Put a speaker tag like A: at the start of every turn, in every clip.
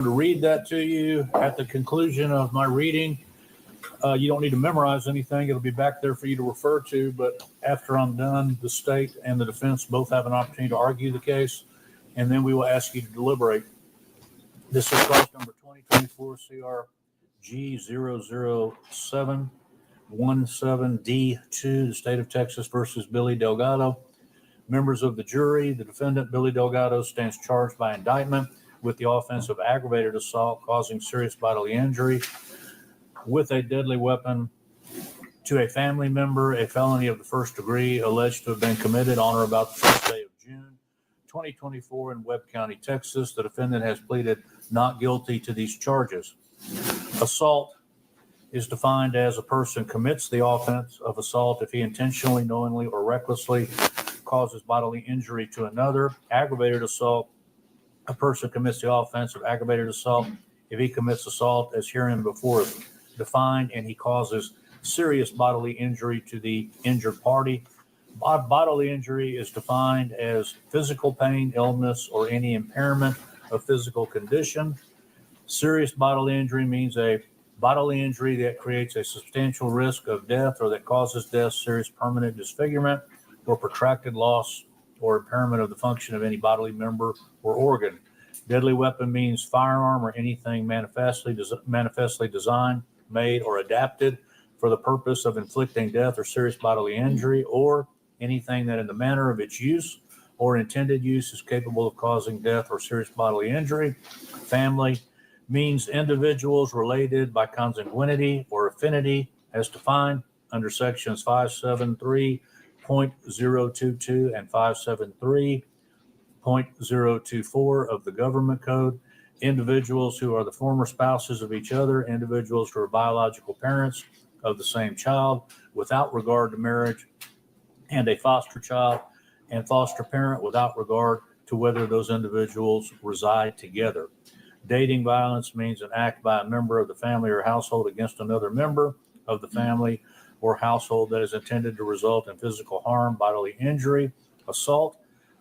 A: To read that to you at the conclusion of my reading. You don't need to memorize anything. It'll be back there for you to refer to. But after I'm done, the state and the defense both have an opportunity to argue the case, and then we will ask you to deliberate. This is cause number 2024 CRG00717D2, the state of Texas versus Billy Delgado. Members of the jury, the defendant, Billy Delgado, stands charged by indictment with the offense of aggravated assault causing serious bodily injury with a deadly weapon to a family member, a felony of the first degree alleged to have been committed on or about the first day of June 2024 in Webb County, Texas. The defendant has pleaded not guilty to these charges. Assault is defined as a person commits the offense of assault if he intentionally, knowingly, or recklessly causes bodily injury to another. Aggravated assault, a person commits the offense of aggravated assault if he commits assault as hereinbefore defined and he causes serious bodily injury to the injured party. Bodily injury is defined as physical pain, illness, or any impairment of physical condition. Serious bodily injury means a bodily injury that creates a substantial risk of death or that causes death, serious permanent disfigurement, or protracted loss or impairment of the function of any bodily member or organ. Deadly weapon means firearm or anything manifestly designed, made, or adapted for the purpose of inflicting death or serious bodily injury, or anything that in the manner of its use or intended use is capable of causing death or serious bodily injury. Family means individuals related by consanguinity or affinity as defined under sections 573.022 and 573.024 of the Government Code. Individuals who are the former spouses of each other, individuals who are biological parents of the same child without regard to marriage, and a foster child and foster parent without regard to whether those individuals reside together. Dating violence means an act by a member of the family or household against another member of the family or household that is intended to result in physical harm, bodily injury, assault,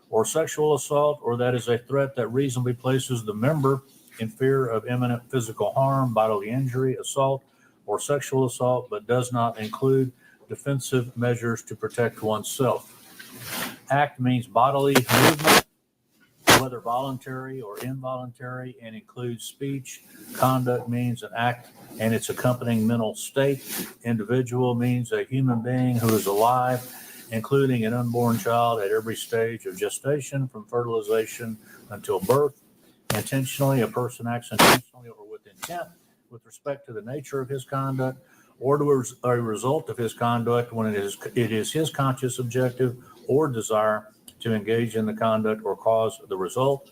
A: or sexual assault, or that is a threat that reasonably places the member in fear of imminent physical harm, bodily injury, assault, or sexual assault, but does not include defensive measures to protect oneself. Act means bodily movement, whether voluntary or involuntary, and includes speech. Conduct means an act and its accompanying mental state. Individual means a human being who is alive, including an unborn child at every stage of gestation from fertilization until birth. Intentionally, a person acts intentionally or with intent with respect to the nature of his conduct or to a result of his conduct when it is his conscious objective or desire to engage in the conduct or cause the result.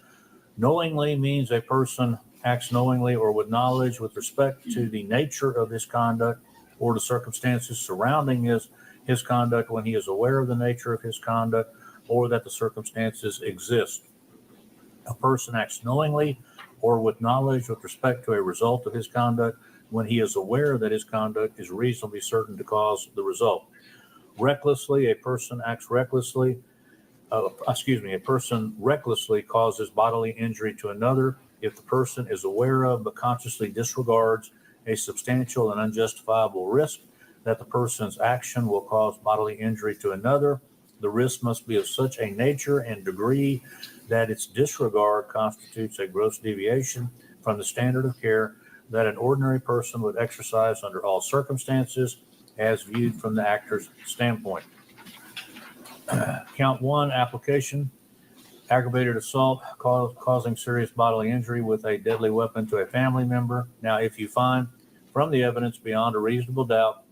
A: Knowingly means a person acts knowingly or with knowledge with respect to the nature of his conduct or the circumstances surrounding his conduct when he is aware of the nature of his conduct or that the circumstances exist. A person acts knowingly or with knowledge with respect to a result of his conduct when he is aware that his conduct is reasonably certain to cause the result. Recklessly, a person acts recklessly. A person recklessly causes bodily injury to another if the person is aware of but consciously disregards a substantial and unjustifiable risk that the person's action will cause bodily injury to another. The risk must be of such a nature and degree that its disregard constitutes a gross deviation from the standard of care that an ordinary person would exercise under all circumstances as viewed from the actor's standpoint. Count 1, application, aggravated assault causing serious bodily injury with a deadly weapon to a family member. Now, if you find from the evidence beyond a reasonable doubt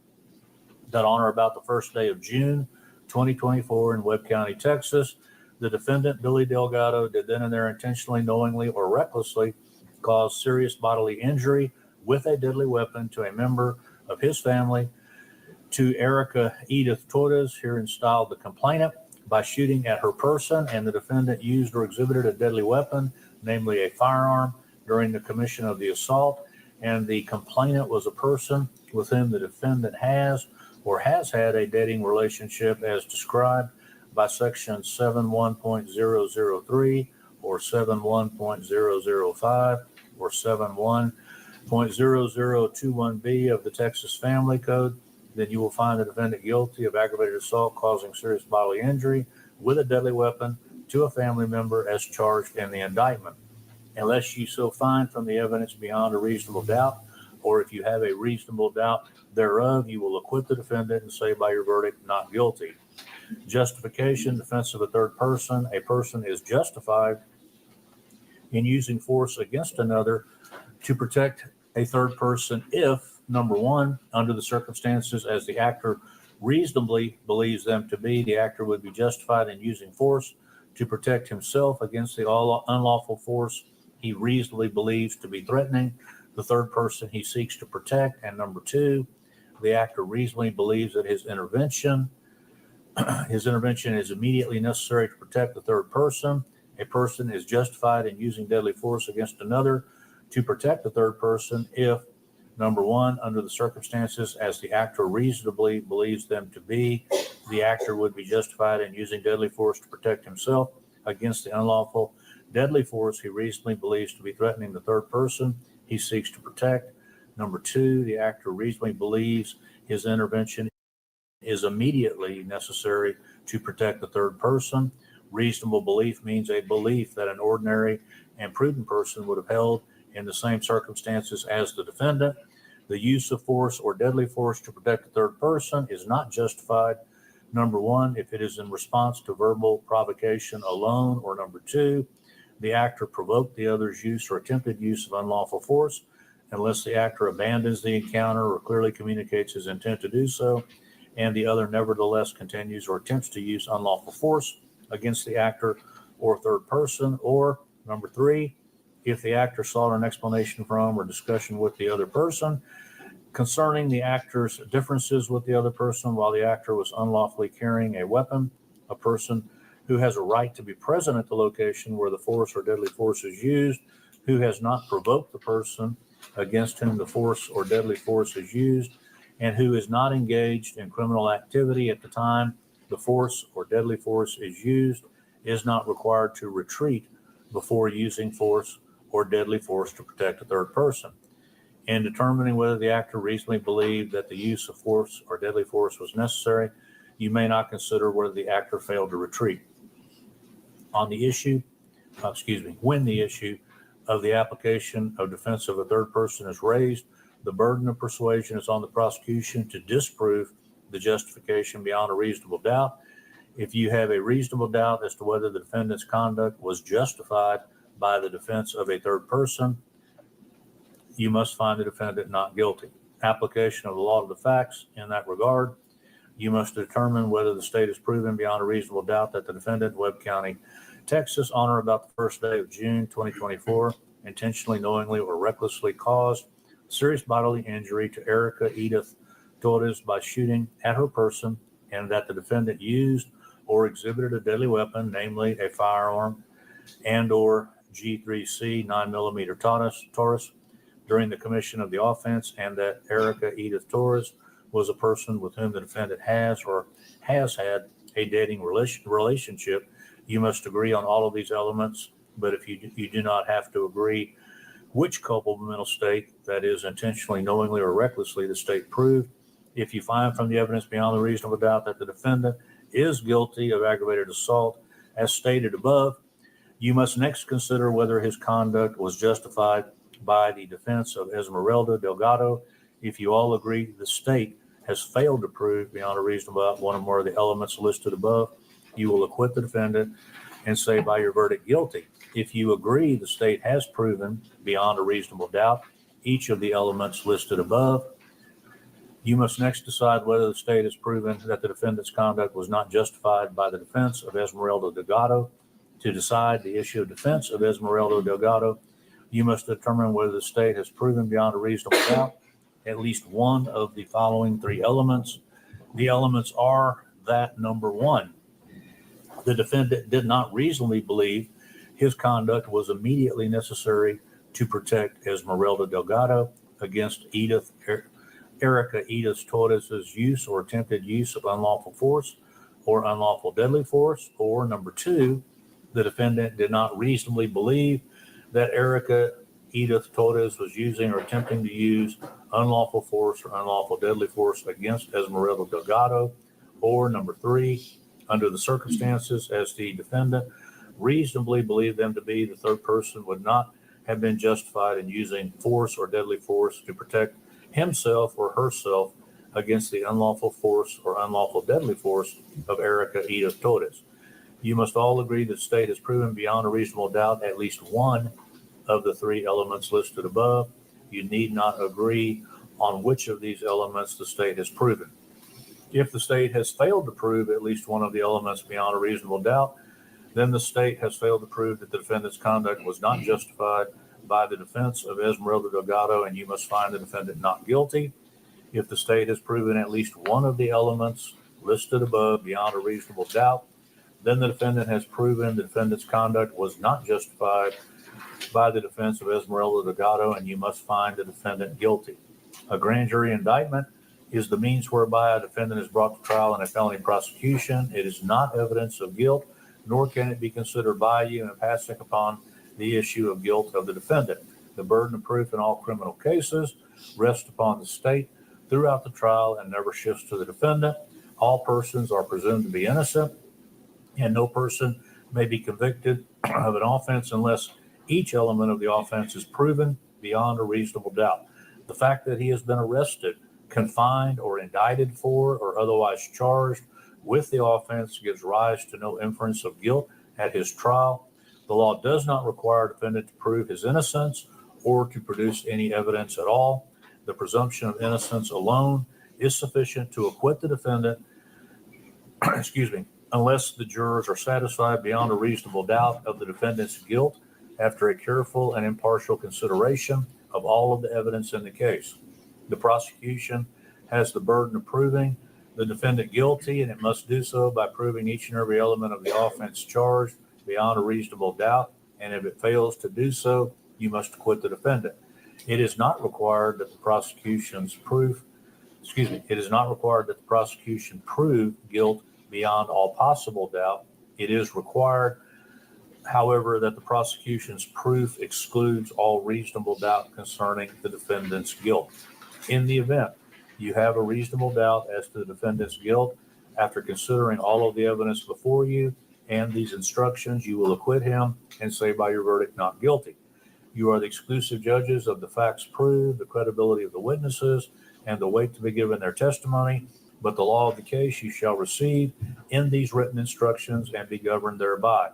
A: that on or about the first day of June 2024 in Webb County, Texas, the defendant, Billy Delgado, did then and there intentionally, knowingly, or recklessly cause serious bodily injury with a deadly weapon to a member of his family, to Erica Edith Torres, herein styled the complainant, by shooting at her person, and the defendant used or exhibited a deadly weapon, namely a firearm, during the commission of the assault, and the complainant was a person with whom the defendant has or has had a dating relationship as described by section 71.003 or 71.005 or 71.0021B of the Texas Family Code, then you will find the defendant guilty of aggravated assault causing serious bodily injury with a deadly weapon to a family member as charged in the indictment. Unless you so find from the evidence beyond a reasonable doubt, or if you have a reasonable doubt thereof, you will acquit the defendant and say by your verdict, not guilty. Justification, defense of a third person. A person is justified in using force against another to protect a third person if, number one, under the circumstances as the actor reasonably believes them to be, the actor would be justified in using force to protect himself against the unlawful force he reasonably believes to be threatening the third person he seeks to protect. And number two, the actor reasonably believes that his intervention is immediately necessary to protect the third person. A person is justified in using deadly force against another to protect the third person if, number one, under the circumstances as the actor reasonably believes them to be, the actor would be justified in using deadly force to protect himself against the unlawful deadly force he reasonably believes to be threatening the third person he seeks to protect. Number two, the actor reasonably believes his intervention is immediately necessary to protect the third person. Reasonable belief means a belief that an ordinary and prudent person would have held in the same circumstances as the defendant. The use of force or deadly force to protect the third person is not justified, number one, if it is in response to verbal provocation alone, or number two, the actor provoked the other's use or attempted use of unlawful force, unless the actor abandons the encounter or clearly communicates his intent to do so, and the other nevertheless continues or attempts to use unlawful force against the actor or third person, or number three, if the actor sought an explanation from or discussion with the other person concerning the actor's differences with the other person while the actor was unlawfully carrying a weapon, a person who has a right to be present at the location where the force or deadly force is used, who has not provoked the person against whom the force or deadly force is used, and who is not engaged in criminal activity at the time the force or deadly force is used, is not required to retreat before using force or deadly force to protect a third person. In determining whether the actor reasonably believed that the use of force or deadly force was necessary, you may not consider whether the actor failed to retreat. On the issue, when the issue of the application of defense of a third person is raised, the burden of persuasion is on the prosecution to disprove the justification beyond a reasonable doubt. If you have a reasonable doubt as to whether the defendant's conduct was justified by the defense of a third person, you must find the defendant not guilty. Application of the law to the facts in that regard, you must determine whether the state has proven beyond a reasonable doubt that the defendant, Webb County, Texas, on or about the first day of June 2024, intentionally, knowingly, or recklessly caused serious bodily injury to Erica Edith Torres by shooting at her person, and that the defendant used or exhibited a deadly weapon, namely a firearm and or G3C 9mm Torres, during the commission of the offense, and that Erica Edith Torres was a person with whom the defendant has or has had a dating relationship. You must agree on all of these elements, but if you do not have to agree which culpable mental state, that is intentionally, knowingly, or recklessly, the state proved. If you find from the evidence beyond a reasonable doubt that the defendant is guilty of aggravated assault, as stated above, you must next consider whether his conduct was justified by the defense of Esmeralda Delgado. If you all agree the state has failed to prove beyond a reasonable doubt one or more of the elements listed above, you will acquit the defendant and say by your verdict guilty. If you agree the state has proven beyond a reasonable doubt each of the elements listed above, you must next decide whether the state has proven that the defendant's conduct was not justified by the defense of Esmeralda Delgado. To decide the issue of defense of Esmeralda Delgado, you must determine whether the state has proven beyond a reasonable doubt at least one of the following three elements. The elements are that, number one, the defendant did not reasonably believe his conduct was immediately necessary to protect Esmeralda Delgado against Erica Edith Torres' use or attempted use of unlawful force or unlawful deadly force, or number two, the defendant did not reasonably believe that Erica Edith Torres was using or attempting to use unlawful force or unlawful deadly force against Esmeralda Delgado. Or number 3, under the circumstances as the defendant reasonably believed them to be, the third person would not have been justified in using force or deadly force to protect himself or herself against the unlawful force or unlawful deadly force of Erica Edith Torres. You must all agree that the state has proven beyond a reasonable doubt at least one of the 3 elements listed above. You need not agree on which of these elements the state has proven. If the state has failed to prove at least one of the elements beyond a reasonable doubt, then the state has failed to prove that the defendant's conduct was not justified by the defense of Esmeralda Delgado, and you must find the defendant not guilty. If the state has proven at least one of the elements listed above beyond a reasonable doubt, then the defendant has proven the defendant's conduct was not justified by the defense of Esmeralda Delgado, and you must find the defendant guilty. A grand jury indictment is the means whereby a defendant is brought to trial in a felony prosecution. It is not evidence of guilt, nor can it be considered by you in passing upon the issue of guilt of the defendant. The burden of proof in all criminal cases rests upon the state throughout the trial and never shifts to the defendant. All persons are presumed to be innocent, and no person may be convicted of an offense unless each element of the offense is proven beyond a reasonable doubt. The fact that he has been arrested, confined, or indicted for, or otherwise charged with the offense gives rise to no inference of guilt at his trial. The law does not require a defendant to prove his innocence or to produce any evidence at all. The presumption of innocence alone is sufficient to acquit the defendant, unless the jurors are satisfied beyond a reasonable doubt of the defendant's guilt after a careful and impartial consideration of all of the evidence in the case. The prosecution has the burden of proving the defendant guilty, and it must do so by proving each and every element of the offense charged beyond a reasonable doubt, and if it fails to do so, you must acquit the defendant. It is not required that the prosecution prove guilt beyond all possible doubt. It is required, however, that the prosecution's proof excludes all reasonable doubt concerning the defendant's guilt. In the event you have a reasonable doubt as to the defendant's guilt, after considering all of the evidence before you and these instructions, you will acquit him and say by your verdict, not guilty. You are the exclusive judges of the facts proved, the credibility of the witnesses, and the weight to be given their testimony. But the law of the case you shall receive in these written instructions and be governed thereby.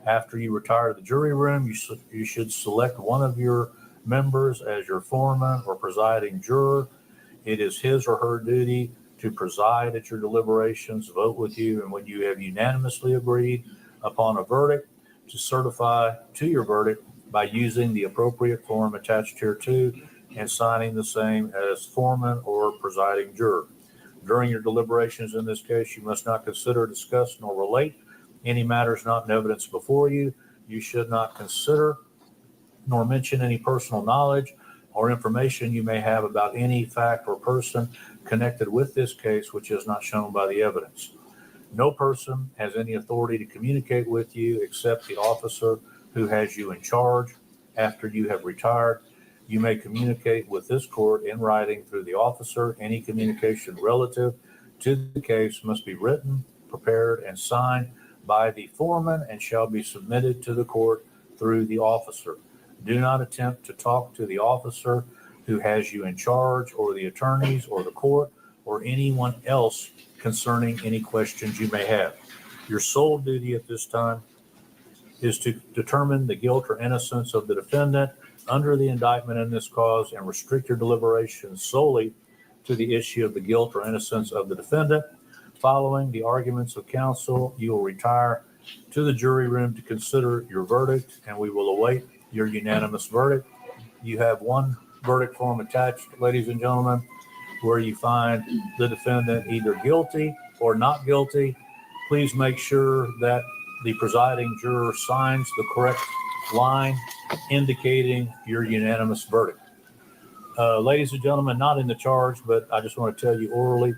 A: After you retire to the jury room, you should select one of your members as your foreman or presiding juror. It is his or her duty to preside at your deliberations, vote with you, and when you have unanimously agreed upon a verdict, to certify to your verdict by using the appropriate form attached hereto and signing the same as foreman or presiding juror. During your deliberations in this case, you must not consider, discuss, nor relate any matters not in evidence before you. You should not consider nor mention any personal knowledge or information you may have about any fact or person connected with this case which is not shown by the evidence. No person has any authority to communicate with you except the officer who has you in charge. After you have retired, you may communicate with this court in writing through the officer. Any communication relative to the case must be written, prepared, and signed by the foreman and shall be submitted to the court through the officer. Do not attempt to talk to the officer who has you in charge or the attorneys or the court or anyone else concerning any questions you may have. Your sole duty at this time is to determine the guilt or innocence of the defendant under the indictment in this cause and restrict your deliberations solely to the issue of the guilt or innocence of the defendant. Following the arguments of counsel, you will retire to the jury room to consider your verdict, and we will await your unanimous verdict. You have one verdict form attached, ladies and gentlemen, where you find the defendant either guilty or not guilty. Please make sure that the presiding juror signs the correct line indicating your unanimous verdict. Ladies and gentlemen, not in the charge, but I just want to tell you orally,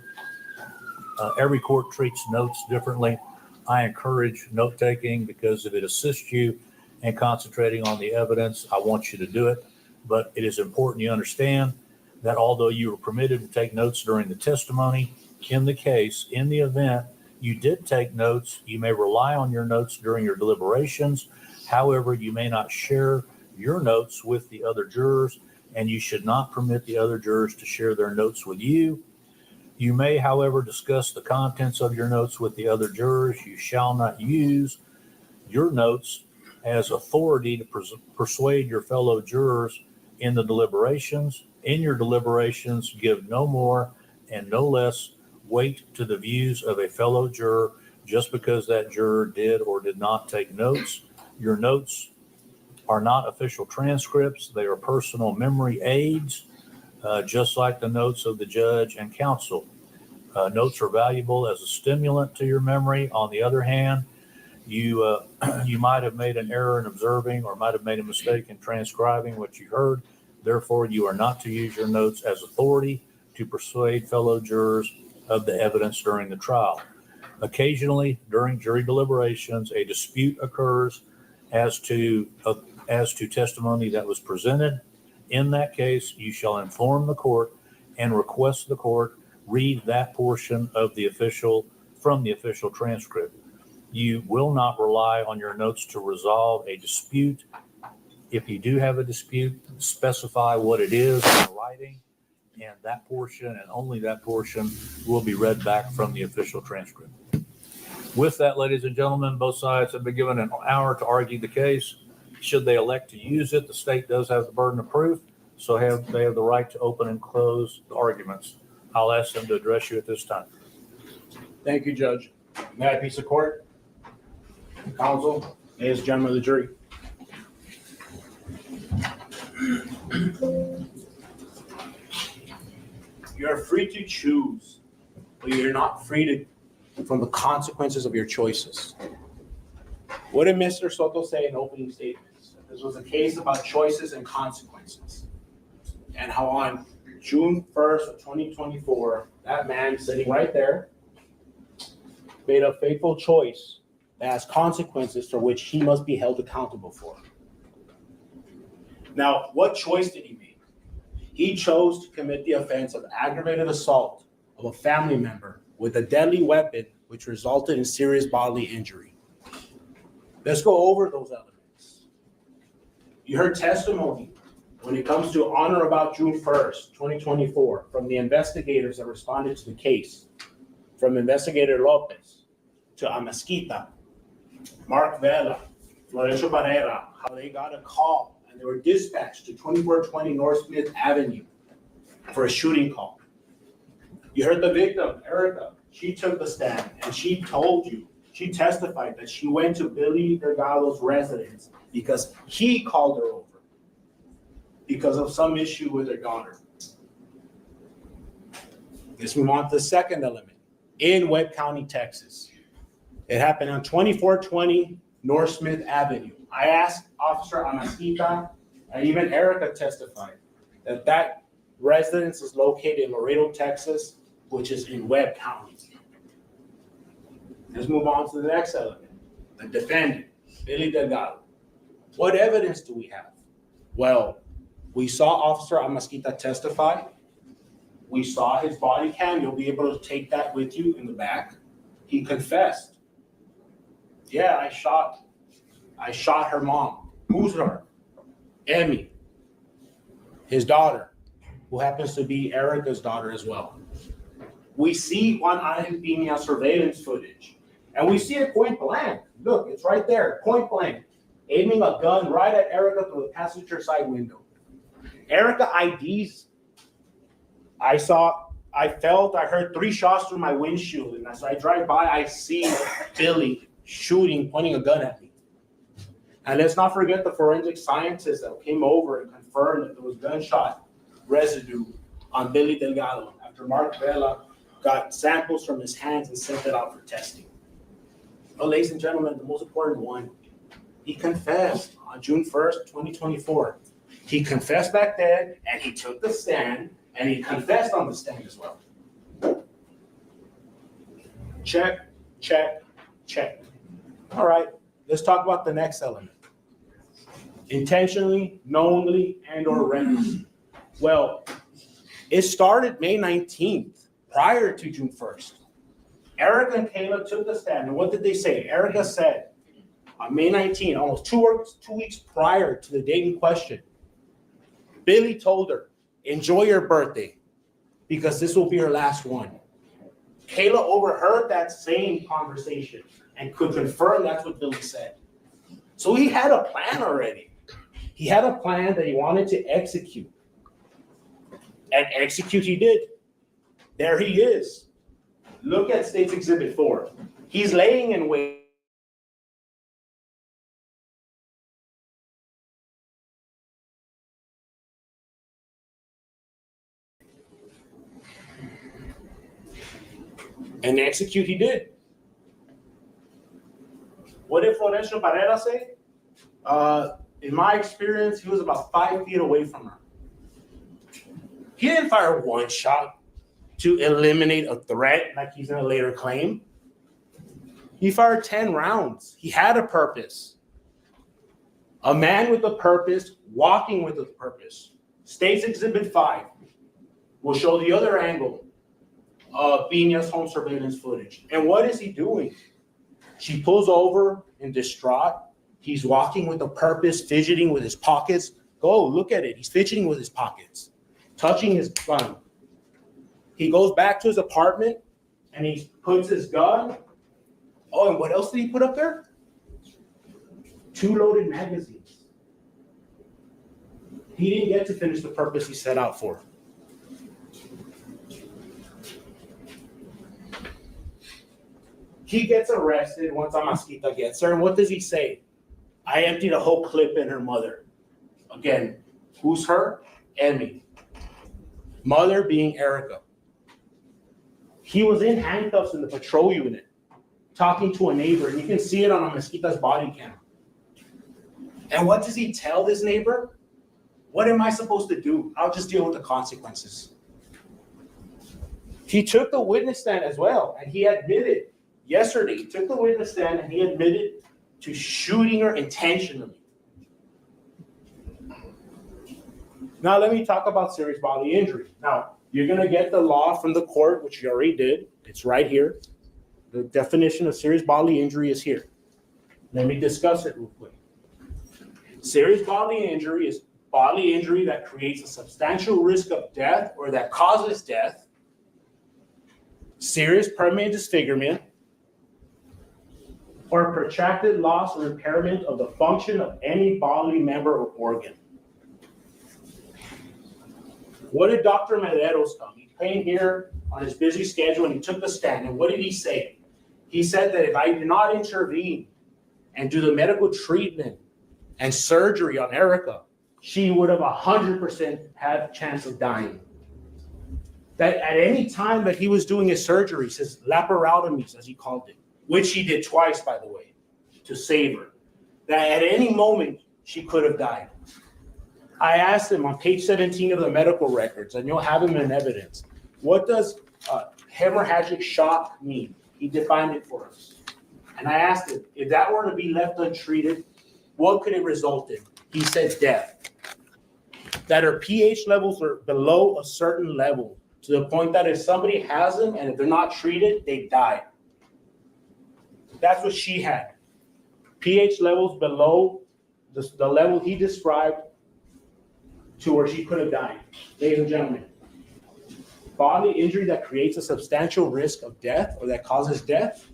A: every court treats notes differently. I encourage note taking because if it assists you and concentrating on the evidence, I want you to do it. But it is important you understand that although you were permitted to take notes during the testimony, in the case, in the event you did take notes, you may rely on your notes during your deliberations. However, you may not share your notes with the other jurors, and you should not permit the other jurors to share their notes with you. You may, however, discuss the contents of your notes with the other jurors. You shall not use your notes as authority to persuade your fellow jurors in the deliberations. In your deliberations, give no more and no less weight to the views of a fellow juror just because that juror did or did not take notes. Your notes are not official transcripts. They are personal memory aids, just like the notes of the judge and counsel. Notes are valuable as a stimulant to your memory. On the other hand, you might have made an error in observing or might have made a mistake in transcribing what you heard. Therefore, you are not to use your notes as authority to persuade fellow jurors of the evidence during the trial. Occasionally, during jury deliberations, a dispute occurs as to testimony that was presented. In that case, you shall inform the court and request the court read that portion of the official transcript. You will not rely on your notes to resolve a dispute. If you do have a dispute, specify what it is in writing, and that portion and only that portion will be read back from the official transcript. With that, ladies and gentlemen, both sides have been given an hour to argue the case. Should they elect to use it, the state does have the burden of proof, so they have the right to open and close the arguments. I'll ask them to address you at this time.
B: Thank you, Judge. May I please the court? Counsel, ladies and gentlemen of the jury. You're free to choose, but you're not free from the consequences of your choices. What did Mr. Soto say in opening statements? This was a case about choices and consequences. And how on June 1st of 2024, that man sitting right there made a fateful choice that has consequences for which he must be held accountable for. Now, what choice did he make? He chose to commit the offense of aggravated assault of a family member with a deadly weapon, which resulted in serious bodily injury. Let's go over those elements. You heard testimony when it comes to on or about June 1st, 2024, from the investigators that responded to the case, from Investigator Lopez to Amasquita, Mark Vela, Florencio Barrera, how they got a call and they were dispatched to 2420 North Smith Avenue for a shooting call. You heard the victim, Erica. She took the stand and she testified that she went to Billy Delgado's residence because he called her over because of some issue with her daughter. Let's move on to the second element. In Webb County, Texas. It happened on 2420 North Smith Avenue. I asked Officer Amasquita, and even Erica testified that residence is located in Laredo, Texas, which is in Webb County. Let's move on to the next element. The defendant, Billy Delgado. What evidence do we have? Well, we saw Officer Amasquita testify. We saw his body cam. You'll be able to take that with you in the back. He confessed. Yeah, I shot her mom. Who's her? Emmy, his daughter, who happens to be Erica's daughter as well. We see Juan Angel Pina surveillance footage, and we see it point blank. Look, it's right there, point blank, aiming a gun right at Erica through the passenger side window. Erica IDs. I heard 3 shots through my windshield, and as I drive by, I see Billy shooting, pointing a gun at me. And let's not forget the forensic scientists that came over and confirmed that there was gunshot residue on Billy Delgado after Mark Vela got samples from his hands and sent it out for testing. Well, ladies and gentlemen, the most important one, he confessed on June 1st, 2024. He confessed back then, and he took the stand, and he confessed on the stand as well. Check, check, check. All right, let's talk about the next element. Intentionally, knowingly, and or recklessly. Well, it started May 19th, prior to June 1st. Erica and Kayla took the stand, and what did they say? Erica said on May 19th, almost 2 weeks prior to the date in question, Billy told her, enjoy your birthday, because this will be her last one. Kayla overheard that same conversation and could confirm that's what Billy said. So he had a plan already. He had a plan that he wanted to execute. And execute he did. There he is. Look at State's Exhibit 4. He's laying in wait. And execute he did. What did Florencio Barrera say? In my experience, he was about 5 feet away from her. He didn't fire one shot to eliminate a threat like he's going to later claim. He fired 10 rounds. He had a purpose. A man with a purpose, walking with a purpose. State's Exhibit 5 will show the other angle of Pina's home surveillance footage. And what is he doing? She pulls over in distraught. He's walking with a purpose, fidgeting with his pockets. Go, look at it. He's fidgeting with his pockets, touching his gun. He goes back to his apartment and he puts his gun. Oh, and what else did he put up there? 2 loaded magazines. He didn't get to finish the purpose he set out for. He gets arrested once Amasquita gets there, and what does he say? I emptied a whole clip in her mother. Again, who's her? Emmy. Mother being Erica. He was in handcuffs in the patrol unit, talking to a neighbor, and you can see it on Amasquita's body cam. And what does he tell this neighbor? What am I supposed to do? I'll just deal with the consequences. He took the witness stand as well, and he admitted yesterday, he took the witness stand and he admitted to shooting her intentionally. Now, let me talk about serious bodily injury. Now, you're going to get the law from the court, which you already did. It's right here. The definition of serious bodily injury is here. Let me discuss it real quick. Serious bodily injury is bodily injury that creates a substantial risk of death or that causes death, serious permanent disfigurement, or protracted loss or impairment of the function of any bodily member or organ. What did Dr. Mederos come? He came here on his busy schedule and he took the stand. And what did he say? He said that if I did not intervene and do the medical treatment and surgery on Erica, she would have 100% had a chance of dying. That at any time that he was doing his surgeries, his laparotomies, as he called it, which he did twice, by the way, to save her, that at any moment she could have died. I asked him on page 17 of the medical records, and you'll have him in evidence, what does hemorrhagic shock mean? He defined it for us. And I asked him, if that were to be left untreated, what could it result in? He said death. That her pH levels are below a certain level, to the point that if somebody has them and if they're not treated, they die. That's what she had. pH levels below the level he described to where she could have died. Ladies and gentlemen, bodily injury that creates a substantial risk of death or that causes death,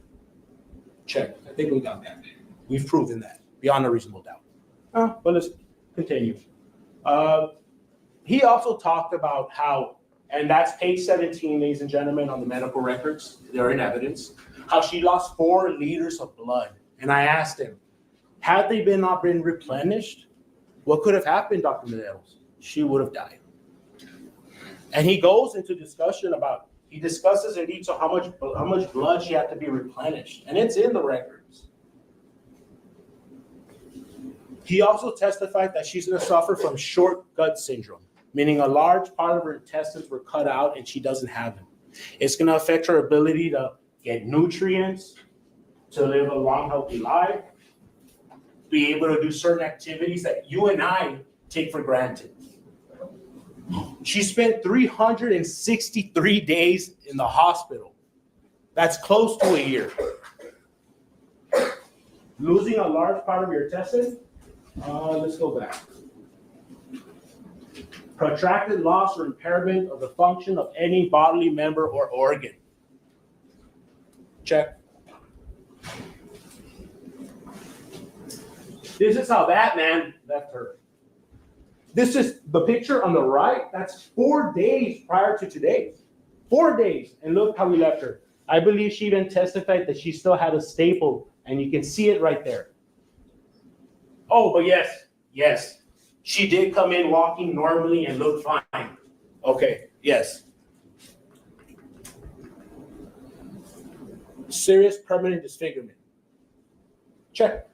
B: check. I think we got that. We've proven that beyond a reasonable doubt. But let's continue. He also talked about how, and that's page 17, ladies and gentlemen, on the medical records, they're in evidence, how she lost 4 liters of blood. And I asked him, had they not been replenished, what could have happened, Dr. Mederos? She would have died. And he goes into discussion about, he discusses in detail how much blood she had to be replenished. And it's in the records. He also testified that she's going to suffer from short gut syndrome, meaning a large part of her intestines were cut out and she doesn't have them. It's going to affect her ability to get nutrients, to live a long, healthy life. be able to do certain activities that you and I take for granted. She spent 363 days in the hospital. That's close to a year. Losing a large part of your intestine. Let's go back. Protracted loss or impairment of the function of any bodily member or organ. Check. This is how that man left her. This is the picture on the right. That's 4 days prior to today. 4 days. And look how we left her. I believe she even testified that she still had a staple, and you can see it right there. Oh, but yes. She did come in walking normally and looked fine. Okay, yes. Serious permanent disfigurement. Check.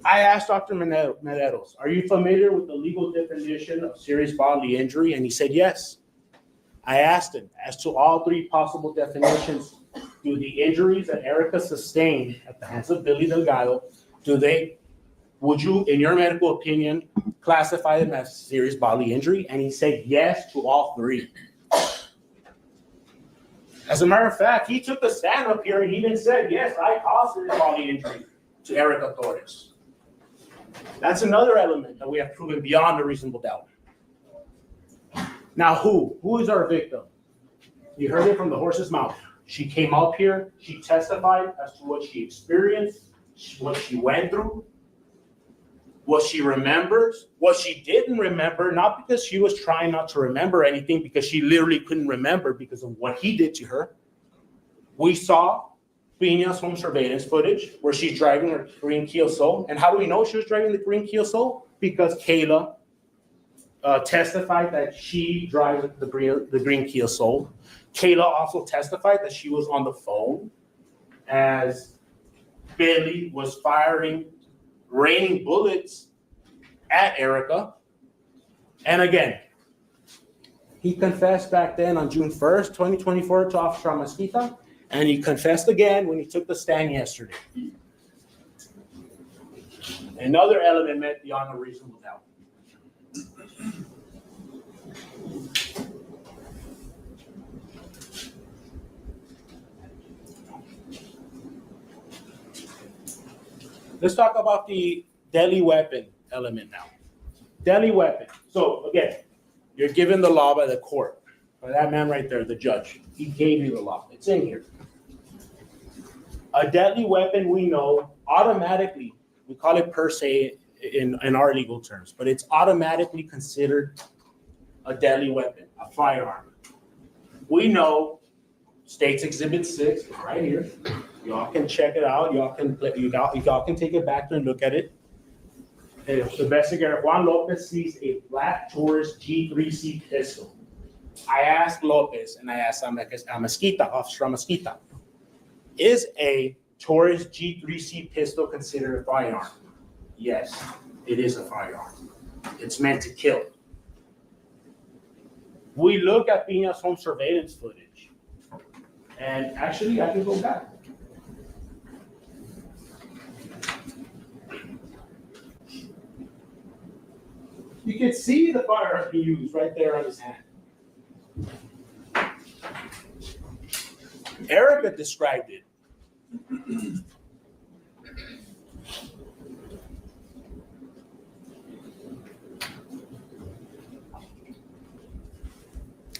B: I asked Dr. Medeiros, are you familiar with the legal definition of serious bodily injury? And he said yes. I asked him, as to all three possible definitions, do the injuries that Erica sustained at the hands of Billy Delgado, would you, in your medical opinion, classify them as serious bodily injury? And he said yes to all three. As a matter of fact, he took the stand up here and he even said, yes, I caused serious bodily injury to Erica Torres. That's another element that we have proven beyond a reasonable doubt. Now, who is our victim? You heard it from the horse's mouth. She came up here, she testified as to what she experienced, what she went through, what she remembers, what she didn't remember, not because she was trying not to remember anything, because she literally couldn't remember because of what he did to her. We saw Pina's home surveillance footage where she's driving her green Kia Soul. And how do we know she was driving the green Kia Soul? Because Kayla testified that she drives the green Kia Soul. Kayla also testified that she was on the phone as Billy was raining bullets at Erica. And again, he confessed back then on June 1st, 2024 to Officer Mesquita, and he confessed again when he took the stand yesterday. Another element met beyond a reasonable doubt. Let's talk about the deadly weapon element now. Deadly weapon. So again, you're given the law by the court, by that man right there, the judge. He gave you the law. It's in here. A deadly weapon, we know automatically, we call it per se in our legal terms, but it's automatically considered a deadly weapon, a firearm. We know State's Exhibit 6 right here. Y'all can check it out. Y'all can take it back and look at it. Investigator Juan Lopez sees a black Torres G3C pistol. I asked Lopez and I asked Officer Mesquita, is a Torres G3C pistol considered a firearm? Yes, it is a firearm. It's meant to kill. We look at Pina's home surveillance footage. And actually, I can go back. You can see the firearm he used right there on his hand. Erica described it.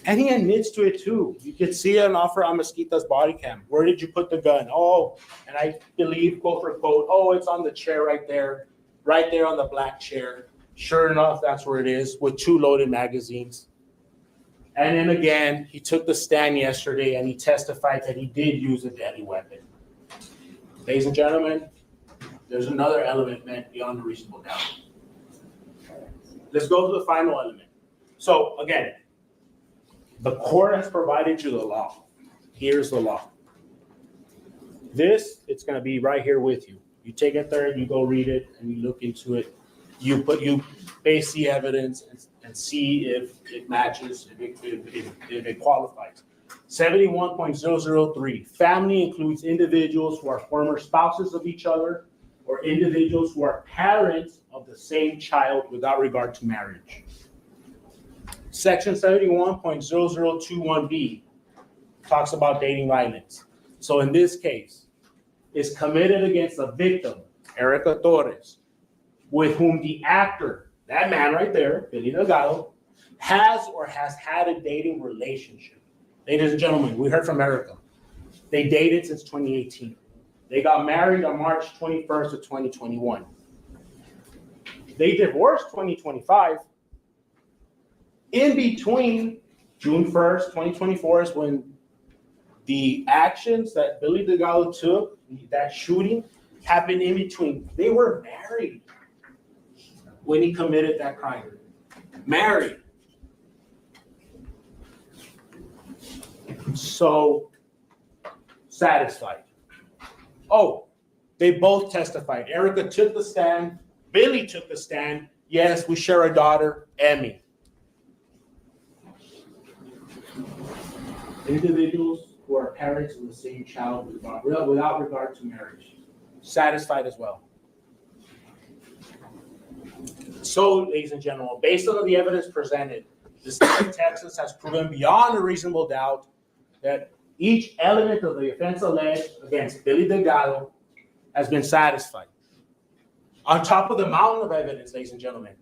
B: And he admits to it too. You can see it on Officer Mesquita's body cam. Where did you put the gun? Oh, and I believe, quote for quote, oh, it's on the chair right there on the black chair. Sure enough, that's where it is, with 2 loaded magazines. And then again, he took the stand yesterday and he testified that he did use a deadly weapon. Ladies and gentlemen, there's another element meant beyond a reasonable doubt. Let's go to the final element. So again, the court has provided you the law. Here's the law. It's going to be right here with you. You take it there, you go read it, and you look into it. You base the evidence and see if it matches, if it qualifies. 71.003, family includes individuals who are former spouses of each other or individuals who are parents of the same child without regard to marriage. Section 71.0021B talks about dating violence. So in this case, it's committed against the victim, Erica Torres, with whom the actor, that man right there, Billy Delgado, has or has had a dating relationship. Ladies and gentlemen, we heard from Erica. They dated since 2018. They got married on March 21st of 2021. They divorced 2025. In between June 1st, 2024 is when the actions that Billy Delgado took, that shooting, happened in between. They were married when he committed that crime. Married. So satisfied. Oh, they both testified. Erica took the stand. Billy took the stand. Yes, we share a daughter, Emmy. Individuals who are parents of the same child without regard to marriage. Satisfied as well. So, ladies and gentlemen, based on the evidence presented, the state of Texas has proven beyond a reasonable doubt that each element of the offense alleged against Billy Delgado has been satisfied. On top of the mountain of evidence, ladies and gentlemen,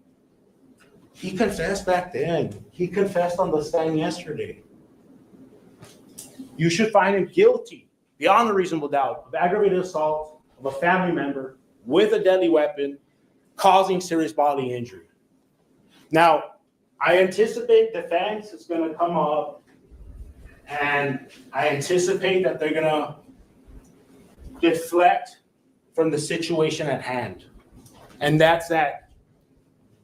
B: he confessed back then. He confessed on the stand yesterday. You should find him guilty, beyond a reasonable doubt, of aggravated assault of a family member with a deadly weapon causing serious bodily injury. Now, I anticipate defense is going to come up, and I anticipate that they're going to deflect from the situation at hand. And that's that.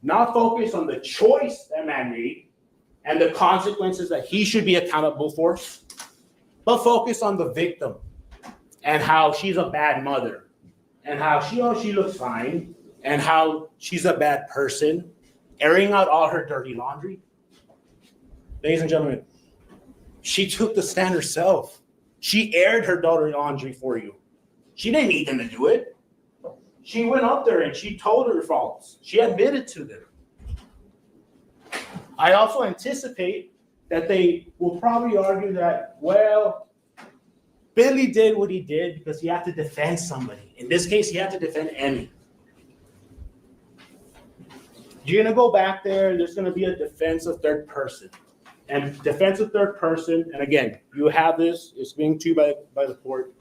B: Not focus on the choice that man made and the consequences that he should be accountable for, but focus on the victim and how she's a bad mother and how she looks fine and how she's a bad person, airing out all her dirty laundry. Ladies and gentlemen, she took the stand herself. She aired her dirty laundry for you. She didn't need them to do it. She went up there and she told her faults. She admitted to them. I also anticipate that they will probably argue that, well, Billy did what he did because he had to defend somebody. In this case, he had to defend Emmy. You're going to go back there, there's going to be a defense of third person. And defense of third person, and again, you have this, it's being to you by the court.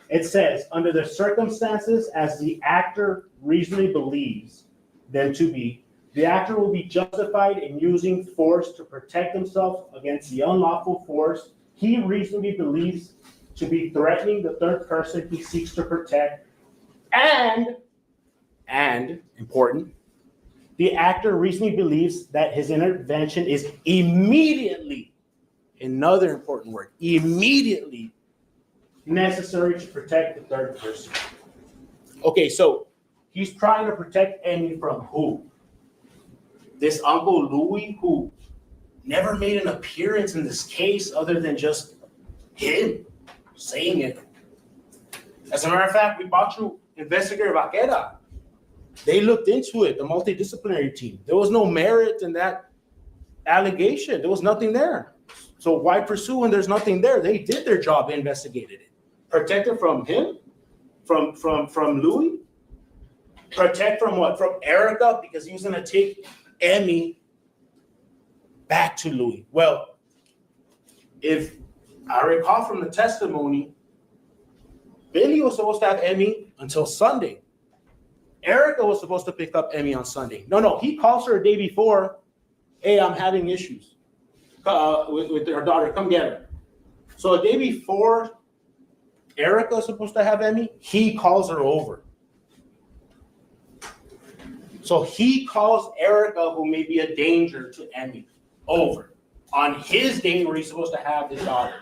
B: It says, under the circumstances as the actor reasonably believes them to be, the actor will be justified in using force to protect himself against the unlawful force he reasonably believes to be threatening the third person he seeks to protect. And important, the actor reasonably believes that his intervention is immediately, another important word, immediately necessary to protect the third person. Okay, so he's trying to protect Emmy from who? This Uncle Louis, who never made an appearance in this case other than just him saying it. As a matter of fact, we brought you Investigator Vaquera. They looked into it, the multidisciplinary team. There was no merit in that allegation. There was nothing there. So why pursue when there's nothing there? They did their job, they investigated it. Protected from him, from Louis. Protect from what? From Erica, because he was going to take Emmy back to Louis. Well, if I recall from the testimony, Billy was supposed to have Emmy until Sunday. Erica was supposed to pick up Emmy on Sunday. No, he calls her a day before. Hey, I'm having issues with her daughter. Come get her. So a day before Erica is supposed to have Emmy, he calls her over. So he calls Erica, who may be a danger to Emmy, over on his day where he's supposed to have his daughter.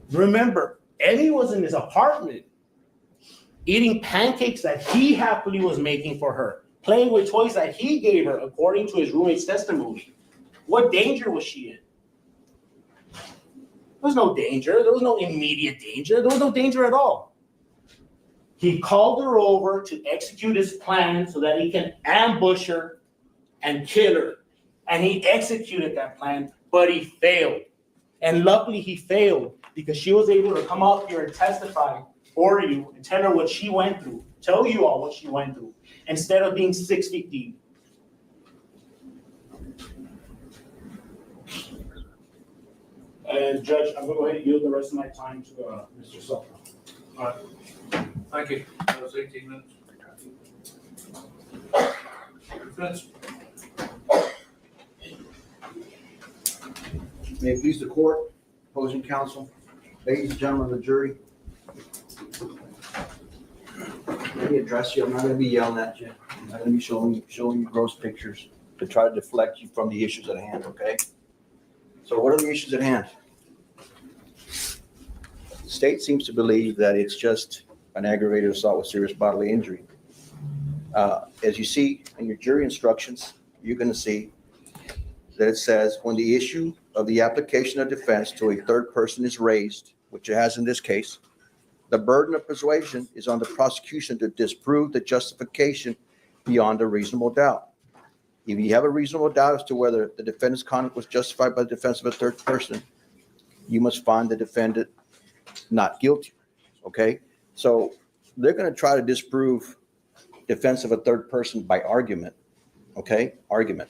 B: Remember, Emmy was in his apartment eating pancakes that he happily was making for her playing with toys that he gave her, according to his roommate's testimony. What danger was she in? There was no danger. There was no immediate danger. There was no danger at all. He called her over to execute his plan so that he can ambush her and kill her. And he executed that plan, but he failed. And luckily he failed because she was able to come up here and testify for you and tell her what she went through, tell you all what she went through, instead of being 6 feet deep. And Judge, I'm going to go ahead and yield the rest of my time to Mr. Sullivan.
A: All right. Thank you. That was 18 minutes. Defense.
C: May it please the court, opposing counsel, ladies and gentlemen of the jury. Let me address you. I'm not going to be yelling at you. I'm not going to be showing you gross pictures to try to deflect you from the issues at hand, okay? So what are the issues at hand? The state seems to believe that it's just an aggravated assault with serious bodily injury. As you see in your jury instructions, you're going to see that it says when the issue of the application of defense to a third person is raised, which it has in this case, the burden of persuasion is on the prosecution to disprove the justification beyond a reasonable doubt. If you have a reasonable doubt as to whether the defendant's conduct was justified by the defense of a third person, you must find the defendant not guilty, okay? So they're going to try to disprove defense of a third person by argument, okay? Argument.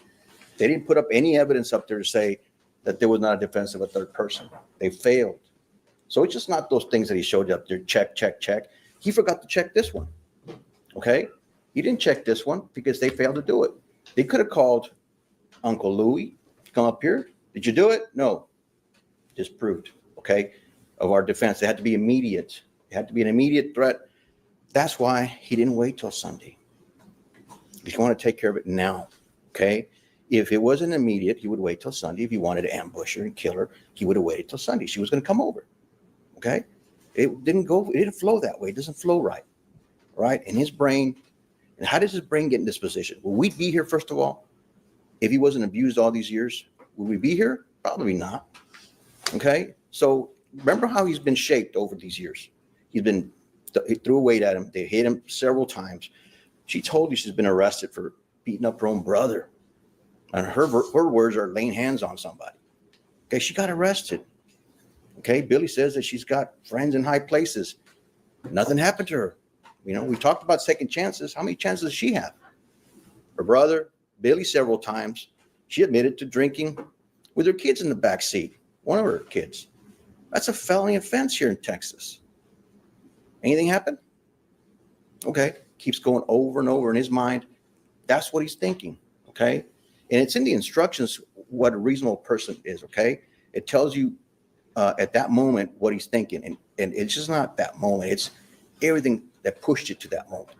C: They didn't put up any evidence up there to say that there was not a defense of a third person. They failed. So it's just not those things that he showed you up there, check, check, check. He forgot to check this one, okay? He didn't check this one because they failed to do it. They could have called Uncle Louie to come up here. Did you do it? No. Disproved, okay, of our defense. It had to be immediate. It had to be an immediate threat. That's why he didn't wait till Sunday. If you want to take care of it now, okay? If it wasn't immediate, he would wait till Sunday. If he wanted to ambush her and kill her, he would have waited till Sunday. She was going to come over, okay? It didn't flow that way. It doesn't flow right, right? In his brain, and how does his brain get in this position? Will we be here, first of all, if he wasn't abused all these years? Will we be here? Probably not, okay? So remember how he's been shaped over these years. He threw a weight at him. They hit him several times. She told you she's been arrested for beating up her own brother. And her words are laying hands on somebody. Okay, she got arrested. Okay, Billy says that she's got friends in high places. Nothing happened to her. You know, we talked about second chances. How many chances does she have? Her brother, Billy, several times. She admitted to drinking with her kids in the back seat. One of her kids. That's a felony offense here in Texas. Anything happen? Okay, keeps going over and over in his mind. That's what he's thinking, okay? And it's in the instructions what a reasonable person is, okay? It tells you at that moment what he's thinking. And it's just not that moment. It's everything that pushed it to that moment,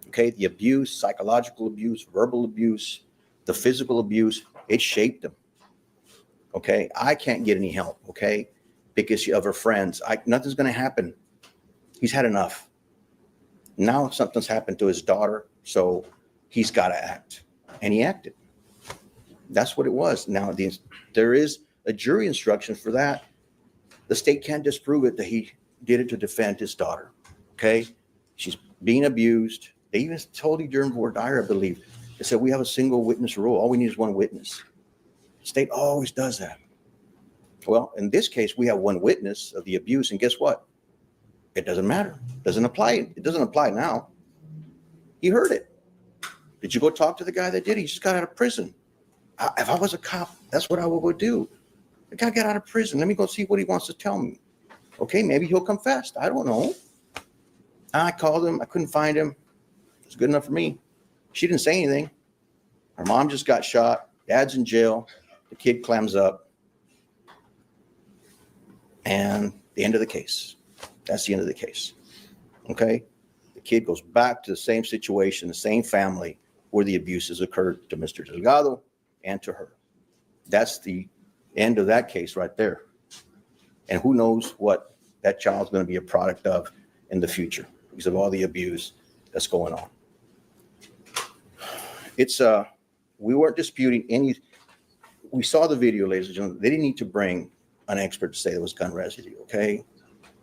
C: okay? The abuse, psychological abuse, verbal abuse, the physical abuse, it shaped him, okay? I can't get any help, okay? Because of her friends. Nothing's going to happen. He's had enough. Now something's happened to his daughter, so he's got to act. And he acted. That's what it was. Now, there is a jury instruction for that. The state can't disprove it that he did it to defend his daughter, okay? She's being abused. They even told you during voir dire, I believe. They said, we have a single witness rule. All we need is one witness. The state always does that. Well, in this case, we have one witness of the abuse, and guess what? It doesn't matter. It doesn't apply. It doesn't apply now. He heard it. Did you go talk to the guy that did it? He just got out of prison. If I was a cop, that's what I would go do. The guy got out of prison. Let me go see what he wants to tell me. Okay, maybe he'll confess. I don't know. I called him. I couldn't find him. It's good enough for me. She didn't say anything. Her mom just got shot. Dad's in jail. The kid clams up. And the end of the case. That's the end of the case. Okay? The kid goes back to the same situation, the same family where the abuses occurred to Mr. Delgado and to her. That's the end of that case right there. And who knows what that child's going to be a product of in the future because of all the abuse that's going on. It's, we weren't disputing any, we saw the video, ladies and gentlemen. They didn't need to bring an expert to say there was gun residue, okay?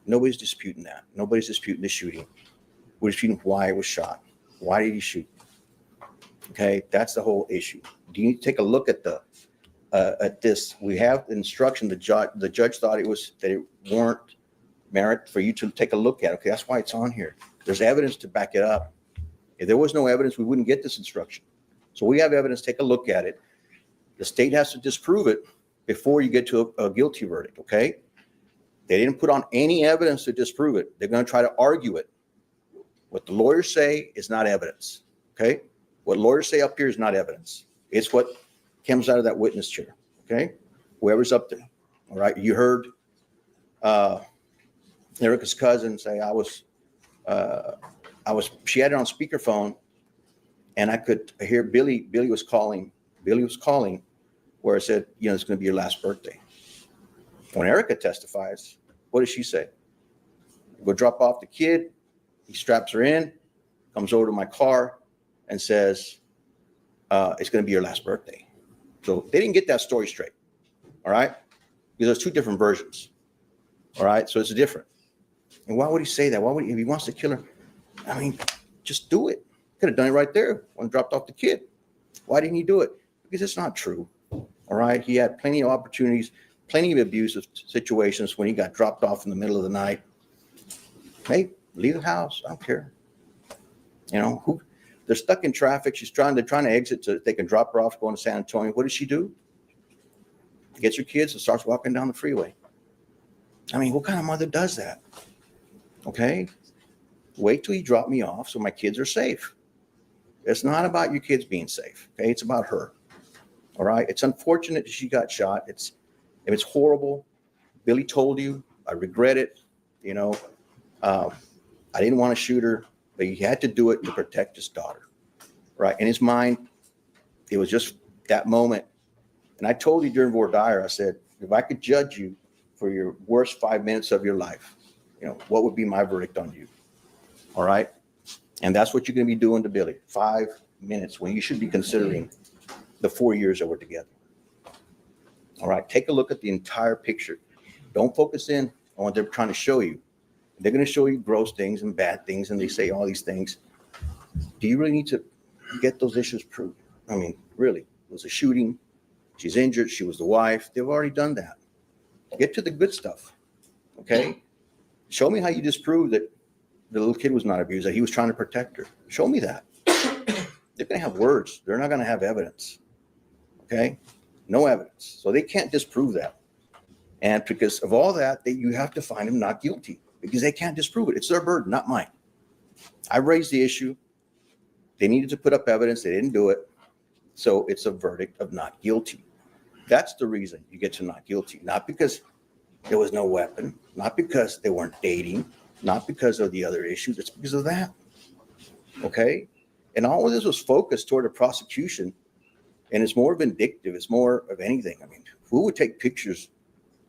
C: Nobody's disputing that. Nobody's disputing the shooting. We're disputing why it was shot. Why did he shoot? Okay, that's the whole issue. Do you need to take a look at the, at this? We have the instruction, the judge thought it was, that it weren't merit for you to take a look at. Okay, that's why it's on here. There's evidence to back it up. If there was no evidence, we wouldn't get this instruction. So we have evidence, take a look at it. The state has to disprove it before you get to a guilty verdict, okay? They didn't put on any evidence to disprove it. They're going to try to argue it. What the lawyers say is not evidence, okay? What lawyers say up here is not evidence. It's what comes out of that witness chair, okay? Whoever's up there, all right? You heard Erica's cousin say, she had it on speakerphone, and I could hear Billy was calling where it said, you know, it's going to be your last birthday. When Erica testifies, what does she say? Go drop off the kid. He straps her in, comes over to my car and says, it's going to be your last birthday. So they didn't get that story straight. All right. Because there's two different versions. All right. So it's different. And why would he say that? Why would he, if he wants to kill her? I mean, just do it. Could have done it right there when he dropped off the kid. Why didn't he do it? Because it's not true. All right. He had plenty of opportunities, plenty of abusive situations when he got dropped off in the middle of the night. Hey, leave the house. I don't care. You know, they're stuck in traffic. They're trying to exit so that they can drop her off going to San Antonio. What does she do? Gets her kids and starts walking down the freeway. I mean, what kind of mother does that? Okay. Wait till you drop me off so my kids are safe. It's not about your kids being safe. Okay. It's about her. All right. It's unfortunate that she got shot. It's horrible. Billy told you, I regret it. You know, I didn't want to shoot her, but he had to do it to protect his daughter. Right. In his mind, it was just that moment. And I told you during voir dire, I said, if I could judge you for your worst 5 minutes of your life, you know, what would be my verdict on you? All right. And that's what you're going to be doing to Billy. 5 minutes when you should be considering the 4 years that we're together. All right. Take a look at the entire picture. Don't focus in on what they're trying to show you. They're going to show you gross things and bad things, and they say all these things. Do you really need to get those issues proved? I mean, really, it was a shooting. She's injured. She was the wife. They've already done that. Get to the good stuff. Okay. Show me how you disprove that the little kid was not abused, that he was trying to protect her. Show me that. They're going to have words. They're not going to have evidence. Okay. No evidence. So they can't disprove that. And because of all that, you have to find him not guilty because they can't disprove it. It's their burden, not mine. I raised the issue. They needed to put up evidence. They didn't do it. So it's a verdict of not guilty. That's the reason you get to not guilty. Not because there was no weapon, not because they weren't dating, not because of the other issues. It's because of that. Okay. And all of this was focused toward a prosecution, and it's more vindictive. It's more of anything. I mean, who would take pictures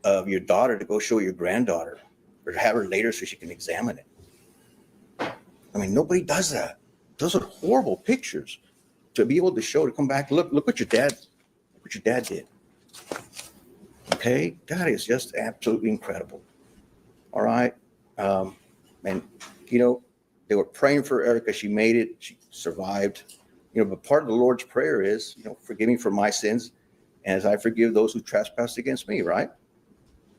C: of your daughter to go show your granddaughter or have her later so she can examine it? I mean, nobody does that. Those are horrible pictures to be able to show, to come back. Look what your dad did. Okay. God is just absolutely incredible. All right. And you know, they were praying for Erica. She made it. She survived. You know, but part of the Lord's Prayer is, you know, forgive me for my sins as I forgive those who trespass against me, right?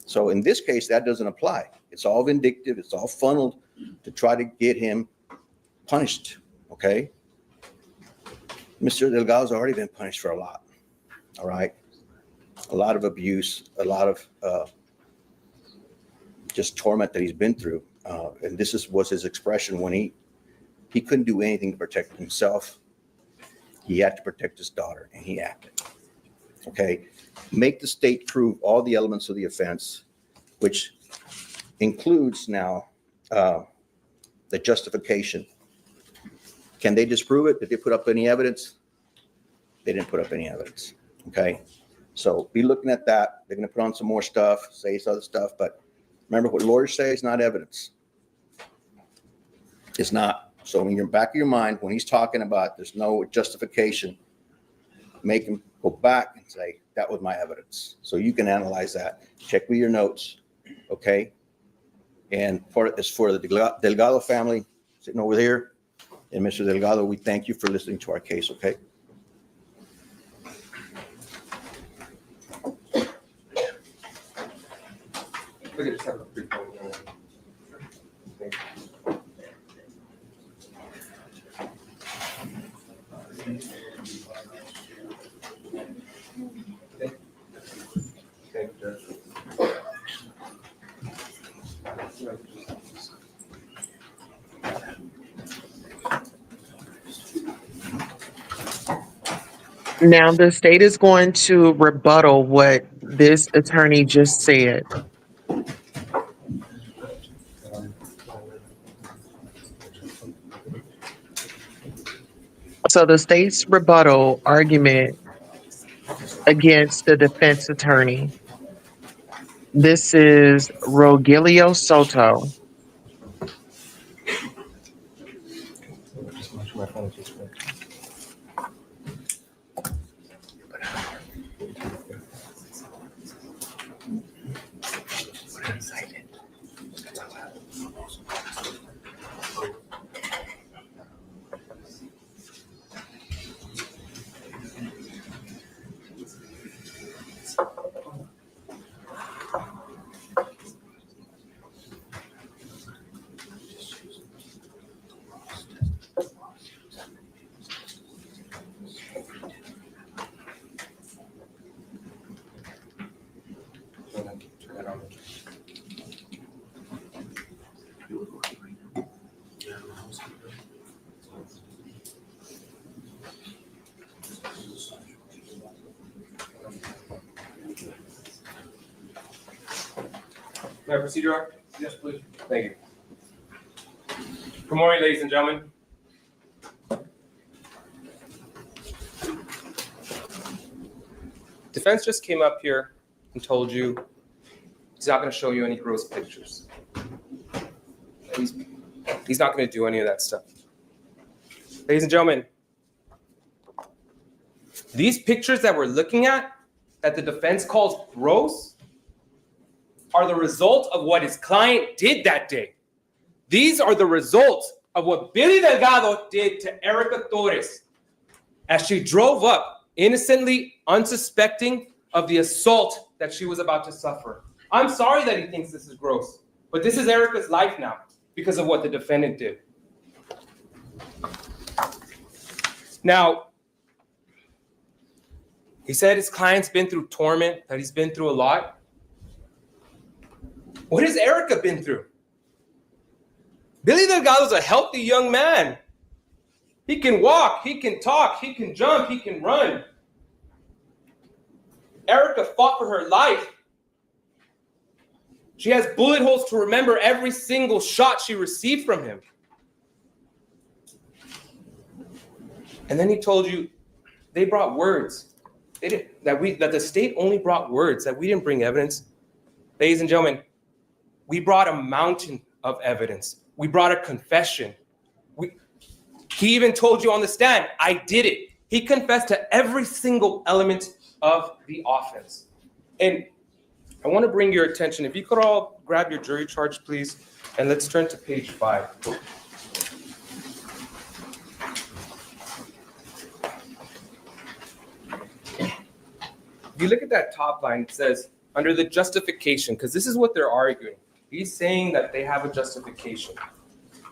C: So in this case, that doesn't apply. It's all vindictive. It's all funneled to try to get him punished, okay? Mr. Delgado's already been punished for a lot, all right? A lot of abuse, a lot of just torment that he's been through. And this was his expression when he couldn't do anything to protect himself. He had to protect his daughter, and he acted. Okay, make the state prove all the elements of the offense, which includes now the justification. Can they disprove it? Did they put up any evidence? They didn't put up any evidence. Okay, so be looking at that. They're going to put on some more stuff, say some other stuff, but remember what lawyers say is not evidence. It's not. So in your back of your mind, when he's talking about there's no justification, make him go back and say, that was my evidence. So you can analyze that, check with your notes, okay? And as for the Delgado family sitting over there, and Mr. Delgado, we thank you for listening to our case, okay?
D: Now, the state is going to rebuttal what this attorney just said. So the state's rebuttal argument against the defense attorney. This is Rogelio Soto.
E: May I proceed, Your Honor? Yes, please. Thank you. Good morning, ladies and gentlemen. Defense just came up here and told you he's not going to show you any gross pictures. He's not going to do any of that stuff. Ladies and gentlemen, these pictures that we're looking at, that the defense calls gross, are the result of what his client did that day. These are the results of what Billy Delgado did to Erica Torres as she drove up innocently, unsuspecting of the assault that she was about to suffer. I'm sorry that he thinks this is gross, but this is Erica's life now because of what the defendant did. Now, he said his client's been through torment, that he's been through a lot. What has Erica been through? Billy Delgado's a healthy young man. He can walk, he can talk, he can jump, he can run. Erica fought for her life. She has bullet holes to remember every single shot she received from him. And then he told you they brought words. They didn't, that the state only brought words, that we didn't bring evidence. Ladies and gentlemen, we brought a mountain of evidence. We brought a confession. He even told you on the stand, I did it. He confessed to every single element of the offense. And I want to bring your attention, if you could all grab your jury charge, please, and let's turn to page 5. If you look at that top line, it says, under the justification, because this is what they're arguing. He's saying that they have a justification.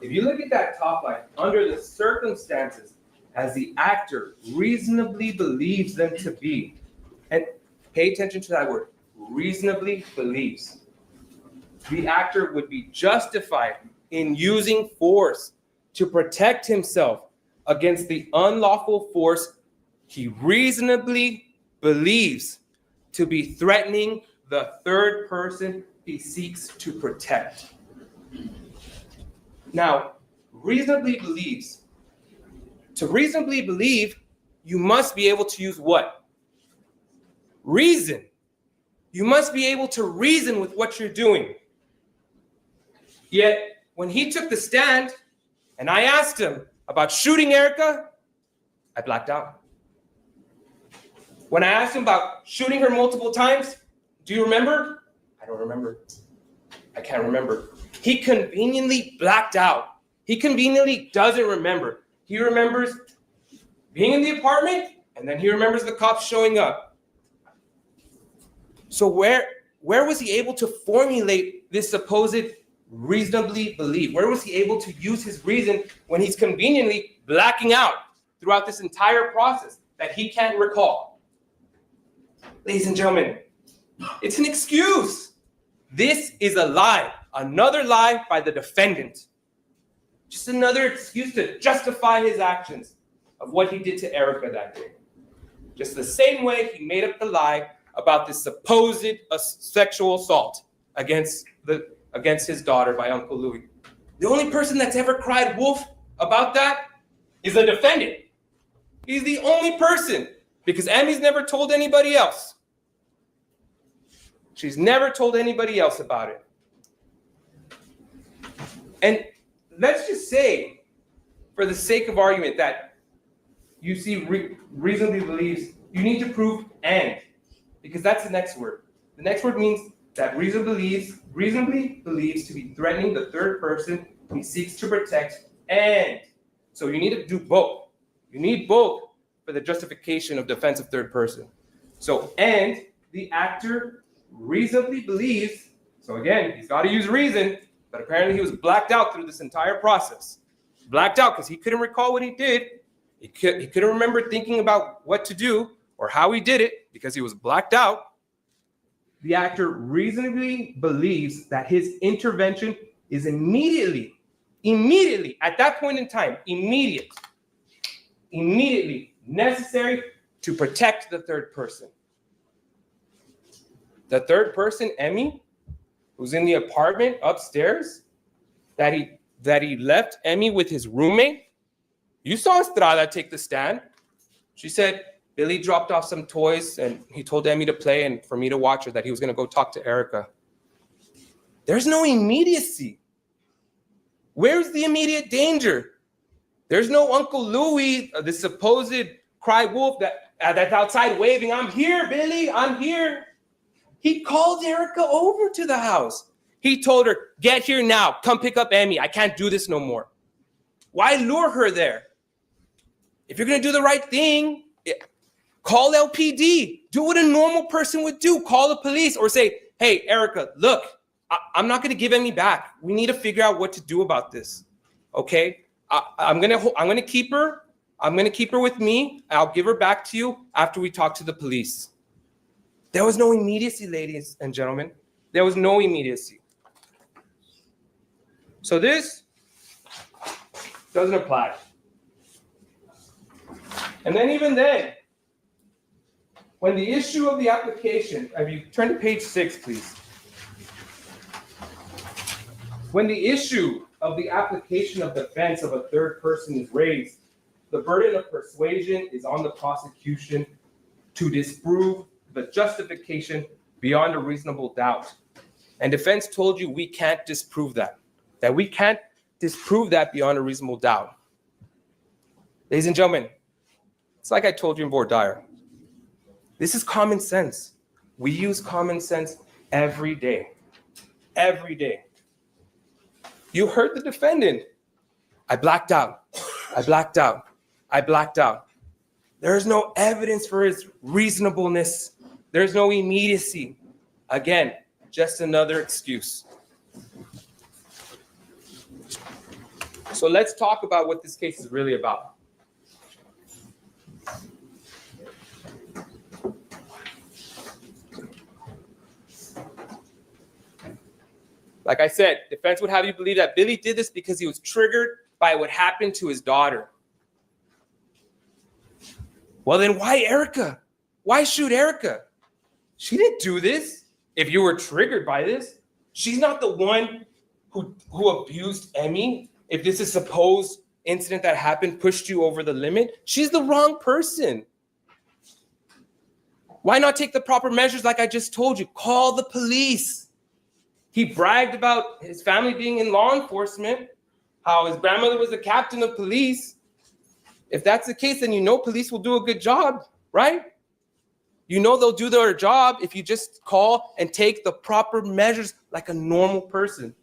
E: If you look at that top line, under the circumstances, as the actor reasonably believes them to be, and pay attention to that word, reasonably believes, the actor would be justified in using force to protect himself against the unlawful force he reasonably believes to be threatening the third person he seeks to protect. Now, reasonably believes. To reasonably believe, you must be able to use what? Reason. You must be able to reason with what you're doing. Yet, when he took the stand and I asked him about shooting Erica, I blacked out. When I asked him about shooting her multiple times, do you remember? I don't remember. I can't remember. He conveniently blacked out. He conveniently doesn't remember. He remembers being in the apartment, and then he remembers the cops showing up. So where was he able to formulate this supposed reasonably believe? Where was he able to use his reason when he's conveniently blacking out throughout this entire process that he can't recall? Ladies and gentlemen, it's an excuse. This is a lie, another lie by the defendant. Just another excuse to justify his actions of what he did to Erica that day. Just the same way he made up the lie about this supposed sexual assault against his daughter by Uncle Louis. The only person that's ever cried wolf about that is the defendant. He's the only person, because Emmy's never told anybody else. She's never told anybody else about it. And let's just say, for the sake of argument, that you see reasonably believes, you need to prove and, because that's the next word. The next word means that reasonably believes to be threatening the third person he seeks to protect, and. So you need to do both. You need both for the justification of defense of third person. So, and the actor reasonably believes, so again, he's got to use reason, but apparently he was blacked out through this entire process. Blacked out because he couldn't recall what he did. He couldn't remember thinking about what to do or how he did it because he was blacked out. The actor reasonably believes that his intervention is immediately, at that point in time, immediately necessary to protect the third person. The third person, Emmy, who's in the apartment upstairs, that he left Emmy with his roommate. You saw Estrada take the stand. She said Billy dropped off some toys and he told Emmy to play and for me to watch her, that he was going to go talk to Erica. There's no immediacy. Where's the immediate danger? There's no Uncle Louis, the supposed cry wolf that's outside waving, "I'm here, Billy, I'm here." He called Erica over to the house. He told her, "Get here now, come pick up Emmy. I can't do this no more." Why lure her there? If you're going to do the right thing, call LPD. Do what a normal person would do. Call the police or say, "Hey, Erica, look, I'm not going to give Emmy back. We need to figure out what to do about this. Okay? I'm going to keep her. I'm going to keep her with me. I'll give her back to you after we talk to the police." There was no immediacy, ladies and gentlemen. There was no immediacy. So this doesn't apply. And then even then, when the issue of the application, if you turn to page 6, please. When the issue of the application of defense of a third person is raised, the burden of persuasion is on the prosecution to disprove the justification beyond a reasonable doubt. And defense told you we can't disprove that we can't disprove that beyond a reasonable doubt. Ladies and gentlemen, it's like I told you in voir dire. This is common sense. We use common sense every day. Every day. You heard the defendant. I blacked out. I blacked out. I blacked out. There is no evidence for his reasonableness. There's no immediacy. Again, just another excuse. So let's talk about what this case is really about. Like I said, defense would have you believe that Billy did this because he was triggered by what happened to his daughter. Well, then why Erica? Why shoot Erica? She didn't do this. If you were triggered by this, she's not the one who abused Emmy. If this is supposed incident that happened pushed you over the limit, she's the wrong person. Why not take the proper measures like I just told you? Call the police. He bragged about his family being in law enforcement. how his grandmother was the captain of police. If that's the case, then you know police will do a good job, right? You know they'll do their job if you just call and take the proper measures like a normal person.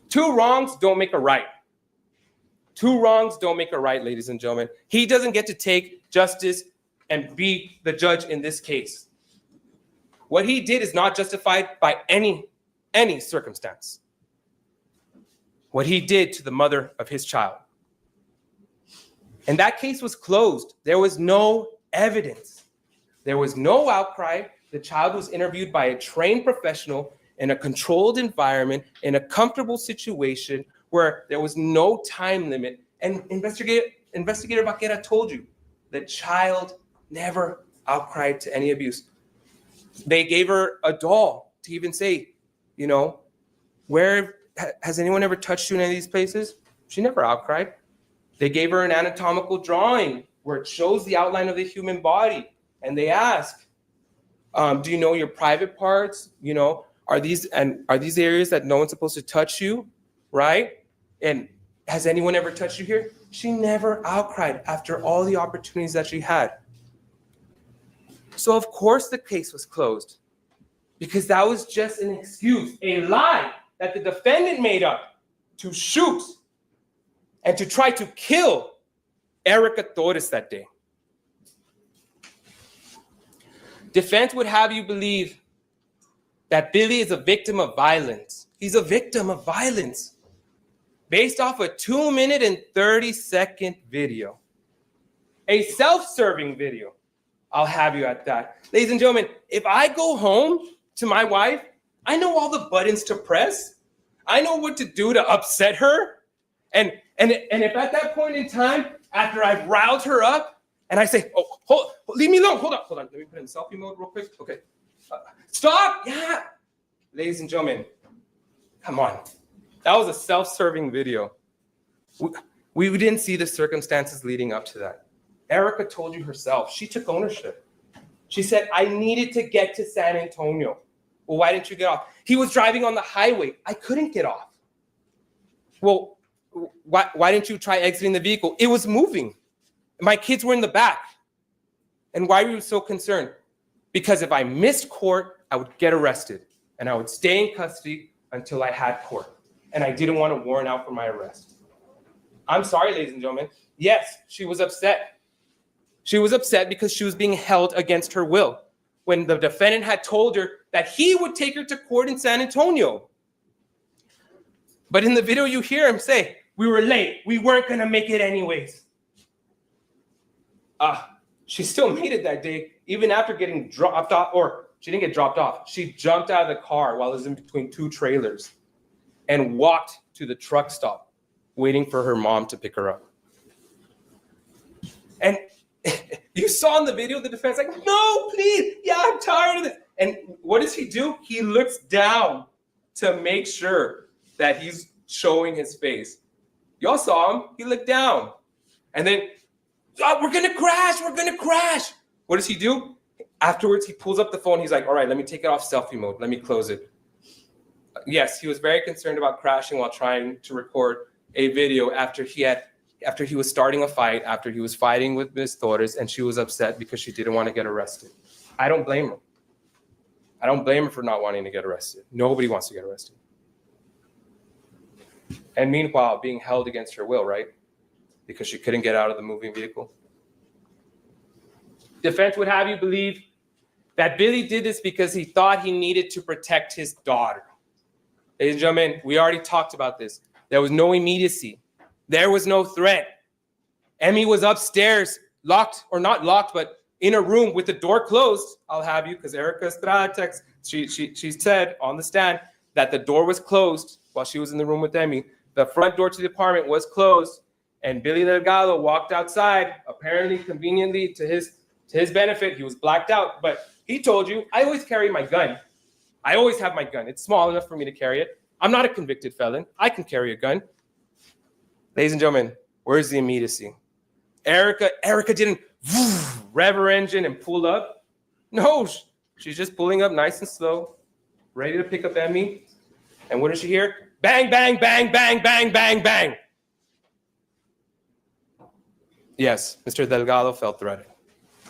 E: 2 wrongs don't make a right. 2 wrongs don't make a right, ladies and gentlemen. He doesn't get to take justice and be the judge in this case. What he did is not justified by any circumstance. What he did to the mother of his child. And that case was closed. There was no evidence. There was no outcry. The child was interviewed by a trained professional in a controlled environment, in a comfortable situation where there was no time limit. And Investigator Baquera told you the child never outcried to any abuse. They gave her a doll to even say, you know, where has anyone ever touched you in any of these places? She never outcried. They gave her an anatomical drawing where it shows the outline of the human body. And they ask, do you know your private parts? You know, are these areas that no one's supposed to touch you, right? And has anyone ever touched you here? She never outcried after all the opportunities that she had. So of course the case was closed because that was just an excuse, a lie that the defendant made up to shoot and to try to kill Erica Torres that day. Defense would have you believe that Billy is a victim of violence. He's a victim of violence based off a 2-minute and 30-second video, a self-serving video. I'll have you at that. Ladies and gentlemen, if I go home to my wife, I know all the buttons to press. I know what to do to upset her. And if at that point in time, after I've riled her up, and I say, oh, leave me alone. Hold on. Let me put it in selfie mode real quick. Okay. Stop. Yeah. Ladies and gentlemen, come on. That was a self-serving video. We didn't see the circumstances leading up to that. Erica told you herself. She took ownership. She said, I needed to get to San Antonio. Well, why didn't you get off? He was driving on the highway. I couldn't get off. Well, why didn't you try exiting the vehicle? It was moving. My kids were in the back. And why were you so concerned? Because if I missed court, I would get arrested. And I would stay in custody until I had court. And I didn't want a warrant out for my arrest. I'm sorry, ladies and gentlemen. Yes, she was upset. She was upset because she was being held against her will when the defendant had told her that he would take her to court in San Antonio. But in the video, you hear him say, we were late. We weren't going to make it anyways. She still made it that day, even after getting dropped off, or she didn't get dropped off. She jumped out of the car while it was in between 2 trailers and walked to the truck stop, waiting for her mom to pick her up. And you saw in the video, the defense like, no, please. Yeah, I'm tired of this. And what does he do? He looks down to make sure that he's showing his face. Y'all saw him. He looked down. And then, we're going to crash. We're going to crash. What does he do? Afterwards, he pulls up the phone. He's like, all right, let me take it off selfie mode. Let me close it. Yes, he was very concerned about crashing while trying to record a video after he was starting a fight, after he was fighting with Ms. Torres, and she was upset because she didn't want to get arrested. I don't blame her. I don't blame her for not wanting to get arrested. Nobody wants to get arrested. And meanwhile, being held against her will, right? Because she couldn't get out of the moving vehicle. Defense would have you believe that Billy did this because he thought he needed to protect his daughter. Ladies and gentlemen, we already talked about this. There was no immediacy. There was no threat. Emmy was upstairs, locked, or not locked, but in a room with the door closed. I'll have you, because Erica Estrada texts, she said on the stand that the door was closed while she was in the room with Emmy. The front door to the apartment was closed, and Billy Delgado walked outside, apparently conveniently to his benefit. He was blacked out, but he told you, I always carry my gun. I always have my gun. It's small enough for me to carry it. I'm not a convicted felon. I can carry a gun. Ladies and gentlemen, where's the immediacy? Erica didn't rev her engine and pull up. No, she's just pulling up nice and slow, ready to pick up Emmy. And what does she hear? Bang, bang, bang, bang, bang, bang, bang. Yes, Mr. Delgado felt threatened.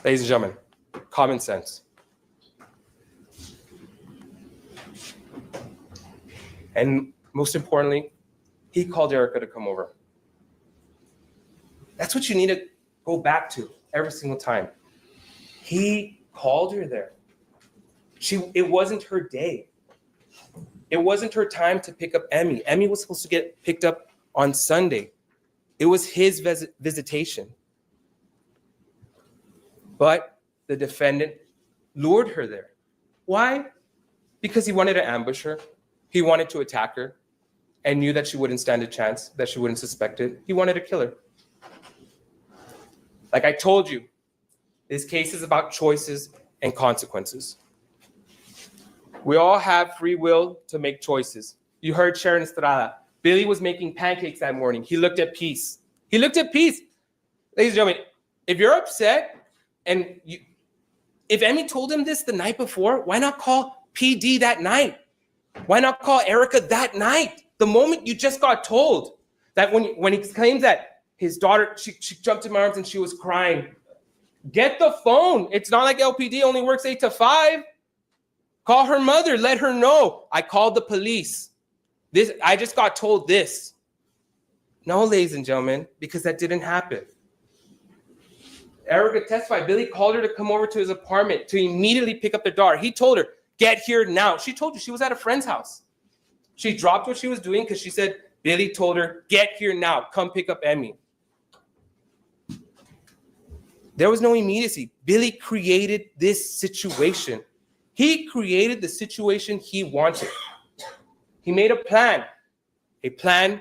E: Ladies and gentlemen, common sense. And most importantly, he called Erica to come over. That's what you need to go back to every single time. He called her there. It wasn't her day. It wasn't her time to pick up Emmy. Emmy was supposed to get picked up on Sunday. It was his visitation. But the defendant lured her there. Why? Because he wanted to ambush her. He wanted to attack her and knew that she wouldn't stand a chance, that she wouldn't suspect it. He wanted to kill her. Like I told you, this case is about choices and consequences. We all have free will to make choices. You heard Sharon Estrada. Billy was making pancakes that morning. He looked at peace. He looked at peace. Ladies and gentlemen, if you're upset and if Emmy told him this the night before, why not call PD that night? Why not call Erica that night? The moment you just got told that when he claims that his daughter, she jumped in my arms and she was crying. Get the phone. It's not like LPD only works 8 to 5. Call her mother. Let her know. I called the police. I just got told this. No, ladies and gentlemen, because that didn't happen. Erica testified. Billy called her to come over to his apartment to immediately pick up their daughter. He told her, get here now. She told you she was at a friend's house. She dropped what she was doing because she said, Billy told her, get here now. Come pick up Emmy. There was no immediacy. Billy created this situation. He created the situation he wanted. He made a plan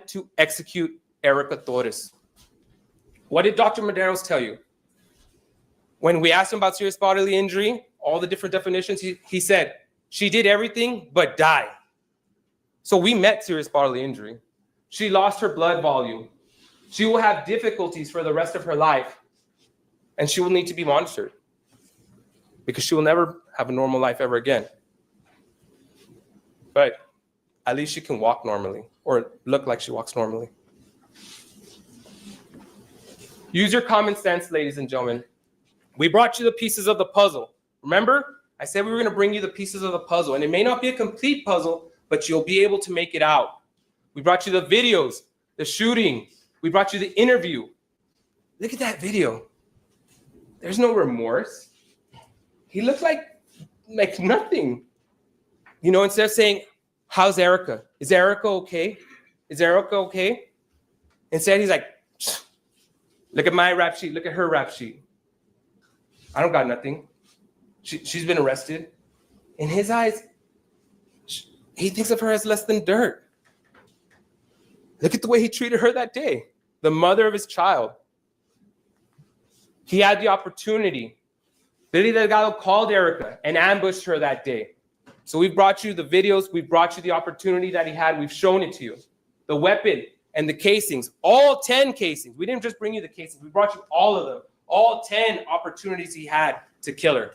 E: to execute Erica Torres. What did Dr. Medeiros tell you? When we asked him about serious bodily injury, all the different definitions, he said, she did everything but die. So we met serious bodily injury. She lost her blood volume. She will have difficulties for the rest of her life. And she will need to be monitored because she will never have a normal life ever again. But at least she can walk normally or look like she walks normally. Use your common sense, ladies and gentlemen. We brought you the pieces of the puzzle. Remember, I said we were going to bring you the pieces of the puzzle, and it may not be a complete puzzle, but you'll be able to make it out. We brought you the videos, the shooting. We brought you the interview. Look at that video. There's no remorse. He looked like nothing. You know, instead of saying, how's Erica? Is Erica okay? Is Erica okay? Instead, he's like, look at my rap sheet. Look at her rap sheet. I don't got nothing. She's been arrested. In his eyes, he thinks of her as less than dirt. Look at the way he treated her that day, the mother of his child. He had the opportunity. Billy Delgado called Erica and ambushed her that day. So we've brought you the videos. We've brought you the opportunity that he had. We've shown it to you. The weapon and the casings, all 10 casings. We didn't just bring you the casings. We brought you all of them, all 10 opportunities he had to kill her.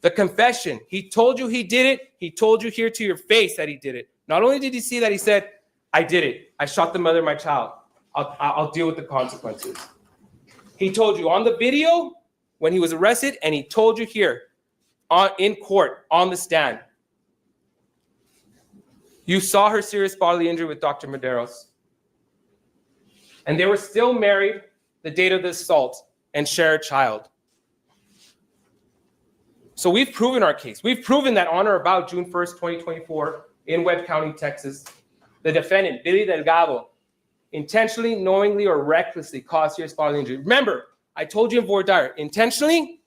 E: The confession, he told you he did it. He told you here to your face that he did it. Not only did he see that, he said, I did it. I shot the mother of my child. I'll deal with the consequences. He told you on the video when he was arrested, and he told you here in court on the stand. You saw her serious bodily injury with Dr. Medeiros. And they were still married the date of the assault and share a child. So we've proven our case. We've proven that on or about June 1st, 2024, in Webb County, Texas, the defendant, Billy Delgado, intentionally, knowingly, or recklessly caused serious bodily injury. Remember, I told you in voir dire, intentionally,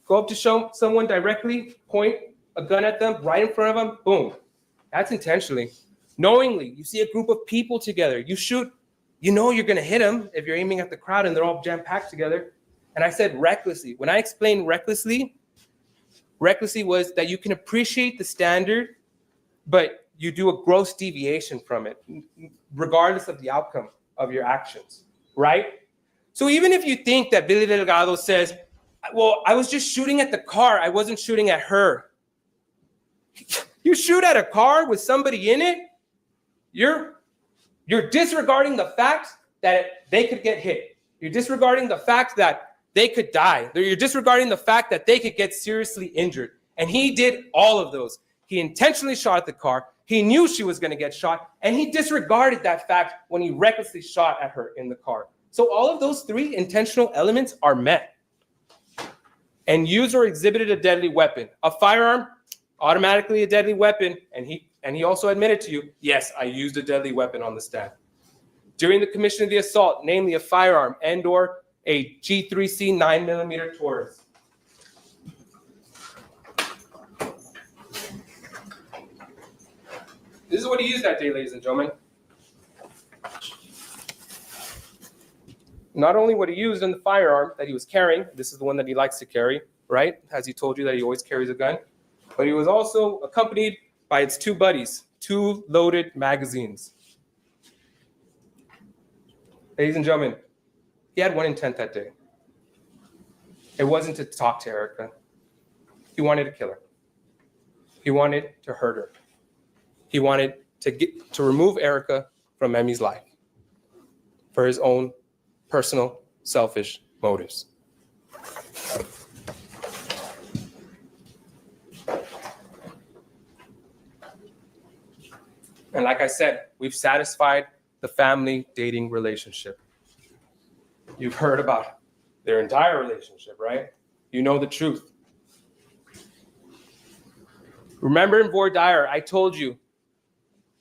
E: go up to someone directly, point a gun at them, right in front of them, boom. That's intentionally. Knowingly, you see a group of people together, you shoot, you know you're gonna hit them if you're aiming at the crowd and they're all jam-packed together. And I said recklessly. When I explained recklessly was that you can appreciate the standard, but you do a gross deviation from it, regardless of the outcome of your actions, right? So even if you think that Billy Delgado says, well, I was just shooting at the car, I wasn't shooting at her. You shoot at a car with somebody in it, You're disregarding the fact that they could get hit. You're disregarding the fact that they could die. You're disregarding the fact that they could get seriously injured. And he did all of those. He intentionally shot at the car. He knew she was going to get shot. And he disregarded that fact when he recklessly shot at her in the car. So all of those three intentional elements are met. And used or exhibited a deadly weapon. A firearm, automatically a deadly weapon. And he also admitted to you, yes, I used a deadly weapon on the stand. During the commission of the assault, namely a firearm and or a G3C 9mm Torres. This is what he used that day, ladies and gentlemen. Not only what he used in the firearm that he was carrying, this is the one that he likes to carry, right? As he told you that he always carries a gun, but he was also accompanied by its two buddies, 2 loaded magazines. Ladies and gentlemen, he had one intent that day. It wasn't to talk to Erica. He wanted to kill her. He wanted to hurt her. He wanted to remove Erica from Emmy's life for his own personal, selfish motives. And like I said, we've satisfied the family dating relationship. You've heard about their entire relationship, right? You know the truth. Remember in voir dire, I told you,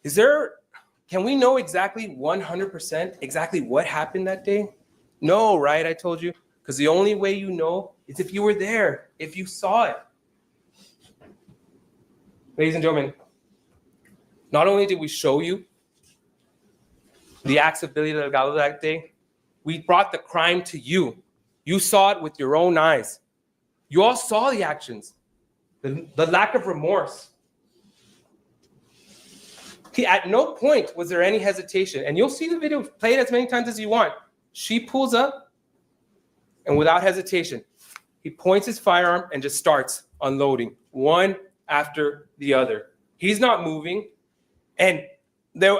E: can we know exactly 100% exactly what happened that day? No, right? I told you, because the only way you know is if you were there, if you saw it. Ladies and gentlemen, not only did we show you the acts of Billy Delgado that day, we brought the crime to you. You saw it with your own eyes. You all saw the actions, the lack of remorse. At no point was there any hesitation. And you'll see the video, play it as many times as you want. She pulls up, and without hesitation, he points his firearm and just starts unloading, one after the other. He's not moving. And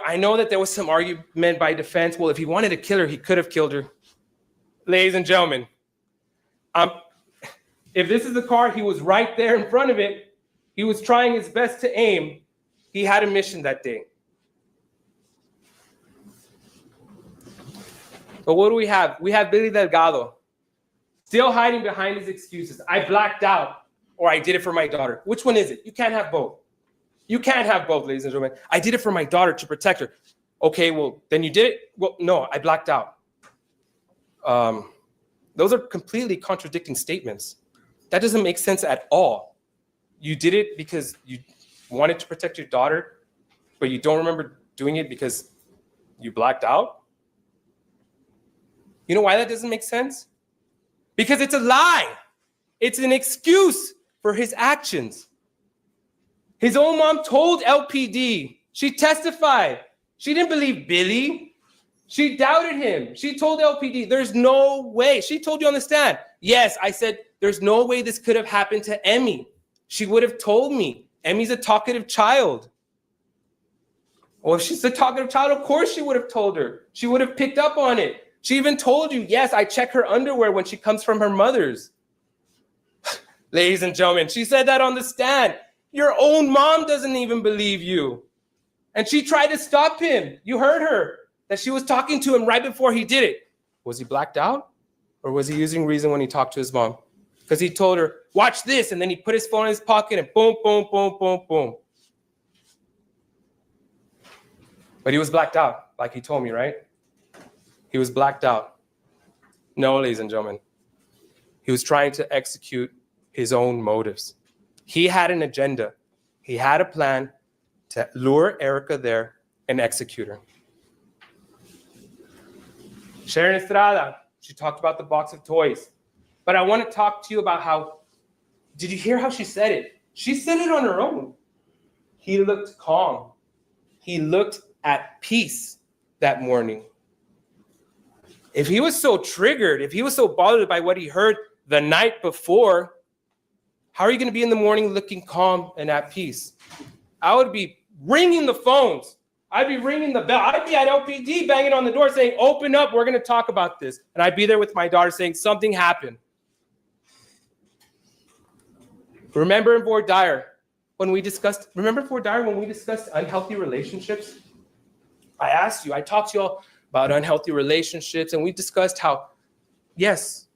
E: I know that there was some argument by defense. Well, if he wanted to kill her, he could have killed her. Ladies and gentlemen, if this is the car, he was right there in front of it. He was trying his best to aim. He had a mission that day. But what do we have? We have Billy Delgado still hiding behind his excuses. I blacked out, or I did it for my daughter. Which one is it? You can't have both. You can't have both, ladies and gentlemen. I did it for my daughter to protect her. Okay, well, then you did it? Well, no, I blacked out. Those are completely contradicting statements. That doesn't make sense at all. You did it because you wanted to protect your daughter, but you don't remember doing it because you blacked out? You know why that doesn't make sense? Because it's a lie. It's an excuse for his actions. His own mom told LPD. She testified. She didn't believe Billy. She doubted him. She told LPD, there's no way. She told you on the stand. Yes, I said, there's no way this could have happened to Emmy. She would have told me. Emmy's a talkative child. Well, if she's a talkative child, of course she would have told her. She would have picked up on it. She even told you, yes, I check her underwear when she comes from her mother's. Ladies and gentlemen, she said that on the stand. Your own mom doesn't even believe you. And she tried to stop him. You heard her, that she was talking to him right before he did it. Was he blacked out? Or was he using reason when he talked to his mom? Because he told her, watch this. And then he put his phone in his pocket and boom, boom, boom, boom, boom. But he was blacked out, like he told me, right? He was blacked out. No, ladies and gentlemen. He was trying to execute his own motives. He had an agenda. He had a plan to lure Erica there and execute her. Sharon Estrada, she talked about the box of toys. But I want to talk to you about how, did you hear how she said it? She said it on her own. He looked calm. He looked at peace that morning. If he was so triggered, if he was so bothered by what he heard the night before, how are you going to be in the morning looking calm and at peace? I would be ringing the phones. I'd be ringing the bell. I'd be at LPD banging on the door saying, open up, we're going to talk about this. And I'd be there with my daughter saying, something happened. Remember in Fort Dyer, when we discussed unhealthy relationships? I talked to you all about unhealthy relationships, and we discussed how, yes,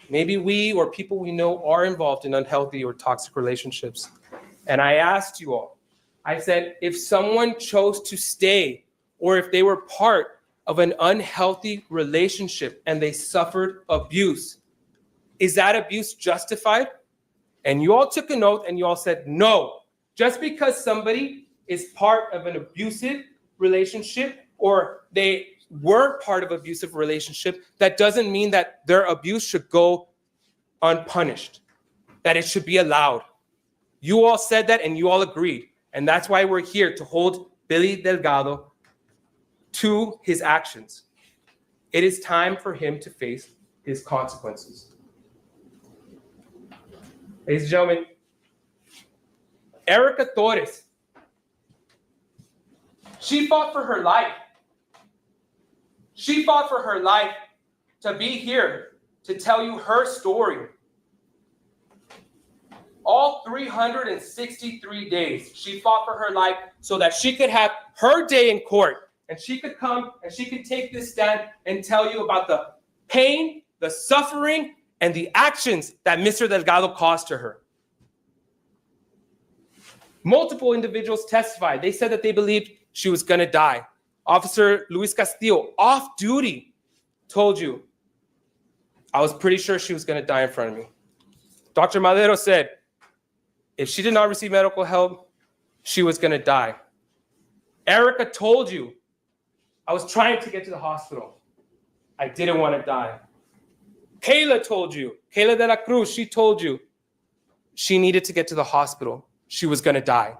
E: maybe we or people we know are involved in unhealthy or toxic relationships. And I asked you all, I said, if someone chose to stay or if they were part of an unhealthy relationship and they suffered abuse, is that abuse justified? And you all took a note and you all said, no. Just because somebody is part of an abusive relationship or they were part of an abusive relationship, that doesn't mean that their abuse should go unpunished, that it should be allowed. You all said that and you all agreed. And that's why we're here to hold Billy Delgado to his actions. It is time for him to face his consequences. Ladies and gentlemen, Erica Torres, she fought for her life. She fought for her life to be here to tell you her story. All 363 days, she fought for her life so that she could have her day in court and she could come and she could take this stand and tell you about the pain, the suffering, and the actions that Mr. Delgado caused to her. Multiple individuals testified. They said that they believed she was going to die. Officer Luis Castillo, off duty, told you, I was pretty sure she was going to die in front of me. Dr. Madero said, if she did not receive medical help, she was going to die. Erica told you, I was trying to get to the hospital. I didn't want to die. Kayla told you, Kayla de la Cruz, she told you she needed to get to the hospital. She was going to die.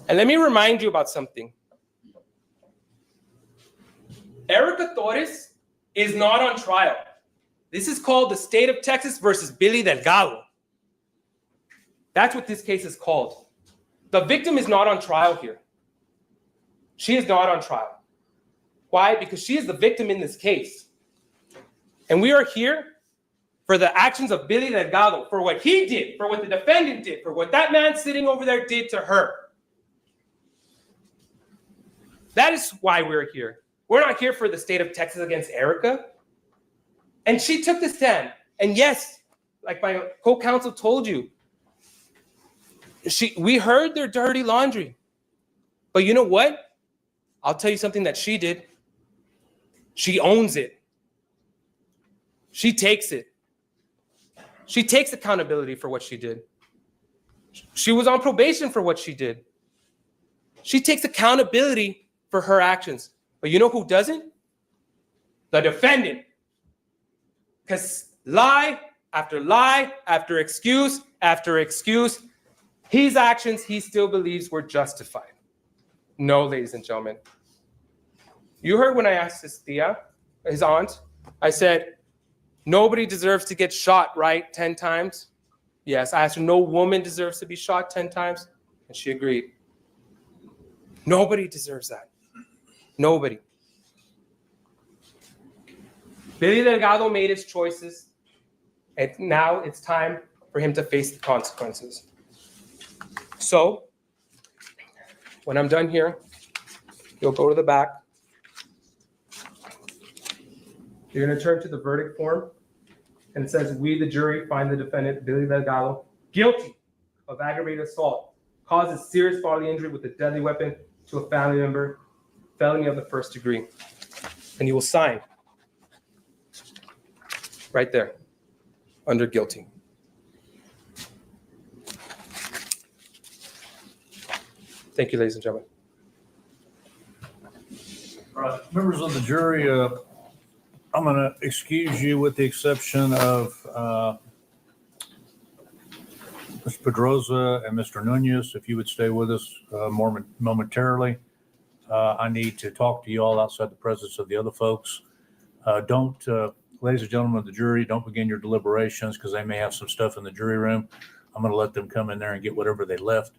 E: And let me remind you about something. Erica Torres is not on trial. This is called the state of Texas versus Billy Delgado. That's what this case is called. The victim is not on trial here. She is not on trial. Why? Because she is the victim in this case. And we are here for the actions of Billy Delgado, for what he did, for what the defendant did, for what that man sitting over there did to her. That is why we're here. We're not here for the state of Texas against Erica. And she took the stand. And yes, like my co-counsel told you, we heard their dirty laundry. But you know what? I'll tell you something that she did. She owns it. She takes it. She takes accountability for what she did. She was on probation for what she did. She takes accountability for her actions. But you know who doesn't? The defendant. Because lie after excuse after excuse, his actions he still believes were justified. No, ladies and gentlemen. You heard when I asked his tia, his aunt, I said, nobody deserves to get shot, right? 10 times? Yes, I asked her, no woman deserves to be shot 10 times? And she agreed. Nobody deserves that. Nobody. Billy Delgado made his choices, and now it's time for him to face the consequences. So, when I'm done here, you'll go to the back. You're going to turn to the verdict form, and it says, we, the jury, find the defendant, Billy Delgado, guilty of aggravated assault, causes serious bodily injury with a deadly weapon to a family member, felony of the first degree. And you will sign right there under guilty. Thank you, ladies and gentlemen.
A: All right, members of the jury, I'm going to excuse you with the exception of Mr. Pedroza and Mr. Nunez. If you would stay with us momentarily, I need to talk to you all outside the presence of the other folks. Ladies and gentlemen of the jury, don't begin your deliberations because they may have some stuff in the jury room. I'm going to let them come in there and get whatever they left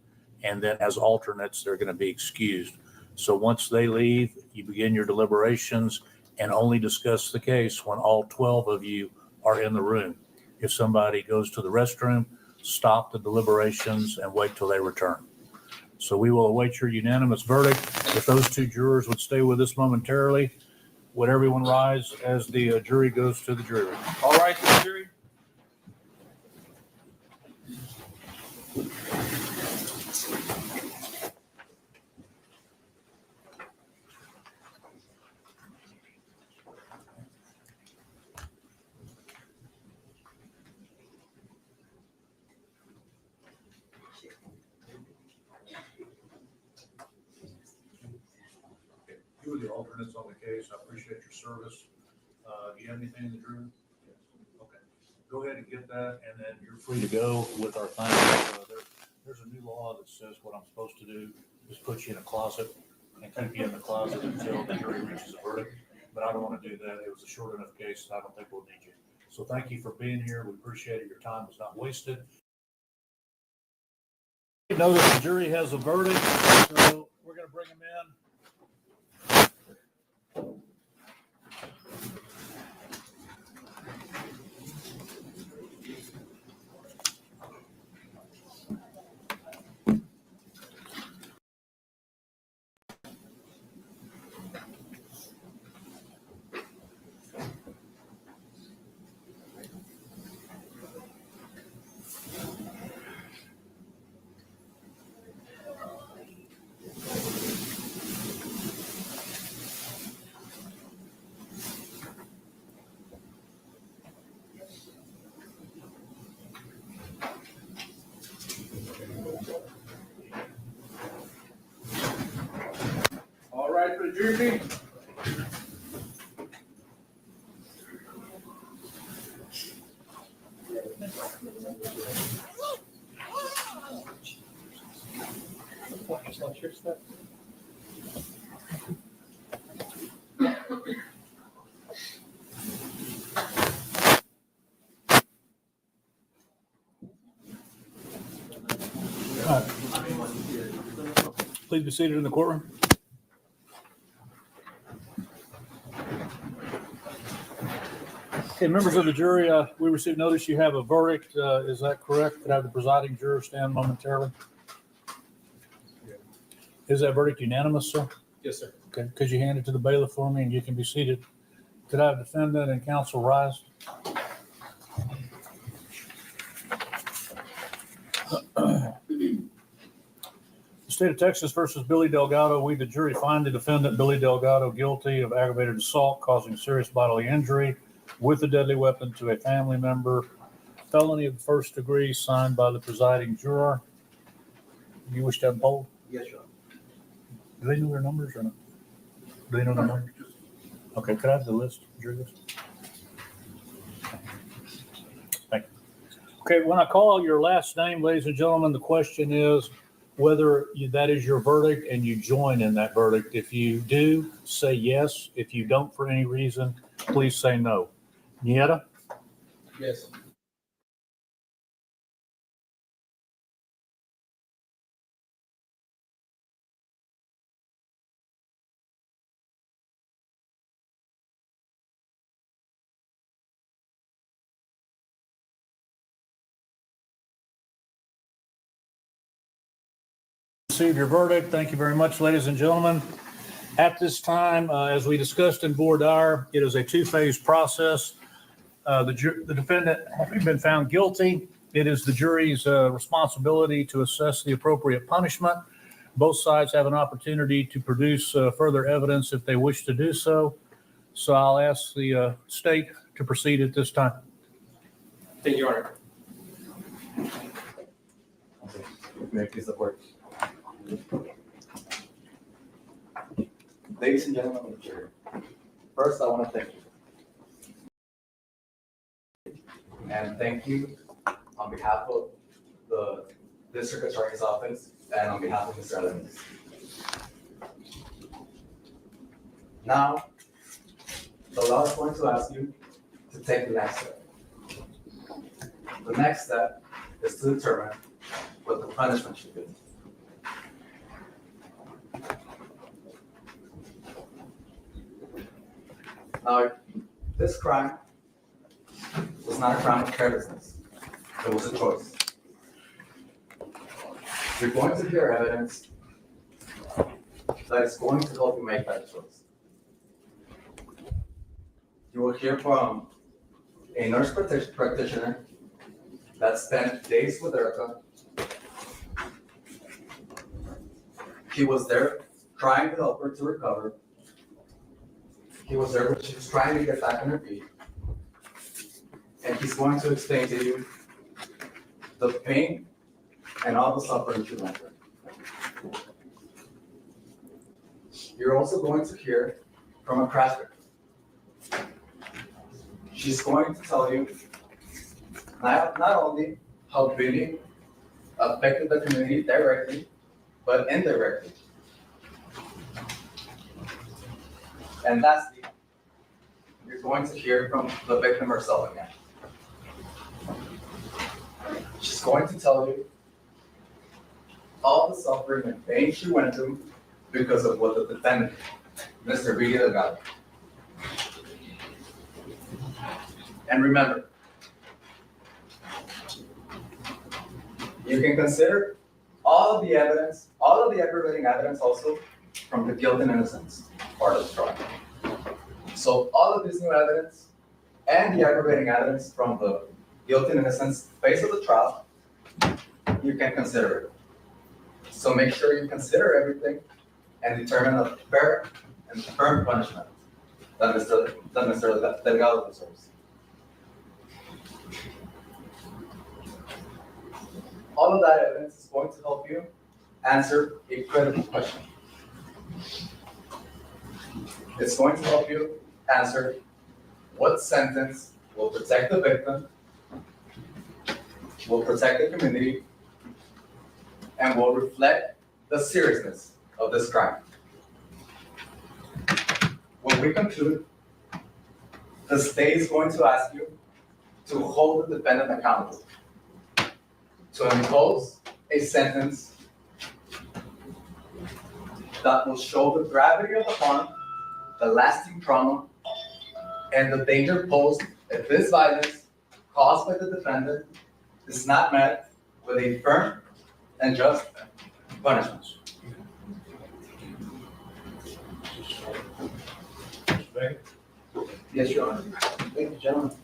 A: and then as alternates, they're going to be excused. So once they leave, you begin your deliberations and only discuss the case when all 12 of you are in the room. If somebody goes to the restroom, stop the deliberations and wait till they return. So we will await your unanimous verdict. If those two jurors would stay with us momentarily, would everyone rise as the jury goes to the jury room?
E: All right, the jury.
A: You were the alternates on the case. I appreciate your service. Do you have anything in the jury room? Okay. Go ahead and get that, and then you're free to go with our things. There's a new law that says what I'm supposed to do is put you in a closet and keep you in the closet until the jury reaches a verdict. But I don't want to do that. It was a short enough case that I don't think we'll need you. So thank you for being here. We appreciate it. Your time was not wasted. Notice the jury has a verdict, so we're going to bring them in.
E: All right, for the jury.
A: Please be seated in the courtroom. Okay, members of the jury, we received notice you have a verdict. Is that correct? Could I have the presiding juror stand momentarily? Is that verdict unanimous, sir?
E: Yes, sir.
A: Okay, could you hand it to the bailiff for me and you can be seated? Could I have defendant and counsel rise? The state of Texas versus Billy Delgado. We, the jury, find the defendant, Billy Delgado, guilty of aggravated assault causing serious bodily injury with a deadly weapon to a family member, felony of the first degree, signed by the presiding juror. You wish to have poll?
C: Yes, Your Honor.
A: Do they know their numbers or not? Do they know their numbers? Okay, could I have the list, jury list? Thank you. Okay, when I call your last name, ladies and gentlemen, the question is whether that is your verdict and you join in that verdict. If you do, say yes. If you don't for any reason, please say no. Nieta?
E: Yes.
A: Received your verdict. Thank you very much, ladies and gentlemen. At this time, as we discussed in voir dire, it is a two-phase process. The defendant having been found guilty, it is the jury's responsibility to assess the appropriate punishment. Both sides have an opportunity to produce further evidence if they wish to do so. So I'll ask the state to proceed at this time.
E: Thank you, Your Honor.
F: May I please support? Ladies and gentlemen of the jury, first I want to thank you. And thank you on behalf of the District Attorney's Office and on behalf of Mr. Evans. Now, the law is going to ask you to take the next step. The next step is to determine what the punishment should be. Now, this crime was not a crime of carelessness. It was a choice. You're going to hear evidence that is going to help you make that choice. You will hear from a nurse practitioner that spent days with Erica. He was there trying to help her to recover. He was there when she was trying to get back on her feet. And he's going to explain to you the pain and all the suffering she went through. You're also going to hear from a crash victim. She's going to tell you not only how Billy affected the community directly, but indirectly. And lastly, you're going to hear from the victim herself again. She's going to tell you all the suffering and pain she went through because of what the defendant, Mr. Delgado. And remember, you can consider all of the evidence, all of the aggravating evidence also from the guilt and innocence part of the trial. So all of this new evidence and the aggravating evidence from the guilt and innocence phase of the trial, you can consider it. So make sure you consider everything and determine a fair and firm punishment that Mr. Delgado deserves. All of that evidence is going to help you answer a critical question. It's going to help you answer what sentence will protect the victim, will protect the community, and will reflect the seriousness of this crime. When we conclude, the state is going to ask you to hold the defendant accountable, to impose a sentence that will show the gravity of the harm, the lasting trauma, and the danger posed if this violence caused by the defendant is not met with a firm and just punishment.
C: Yes, Your Honor. Thank you, gentlemen.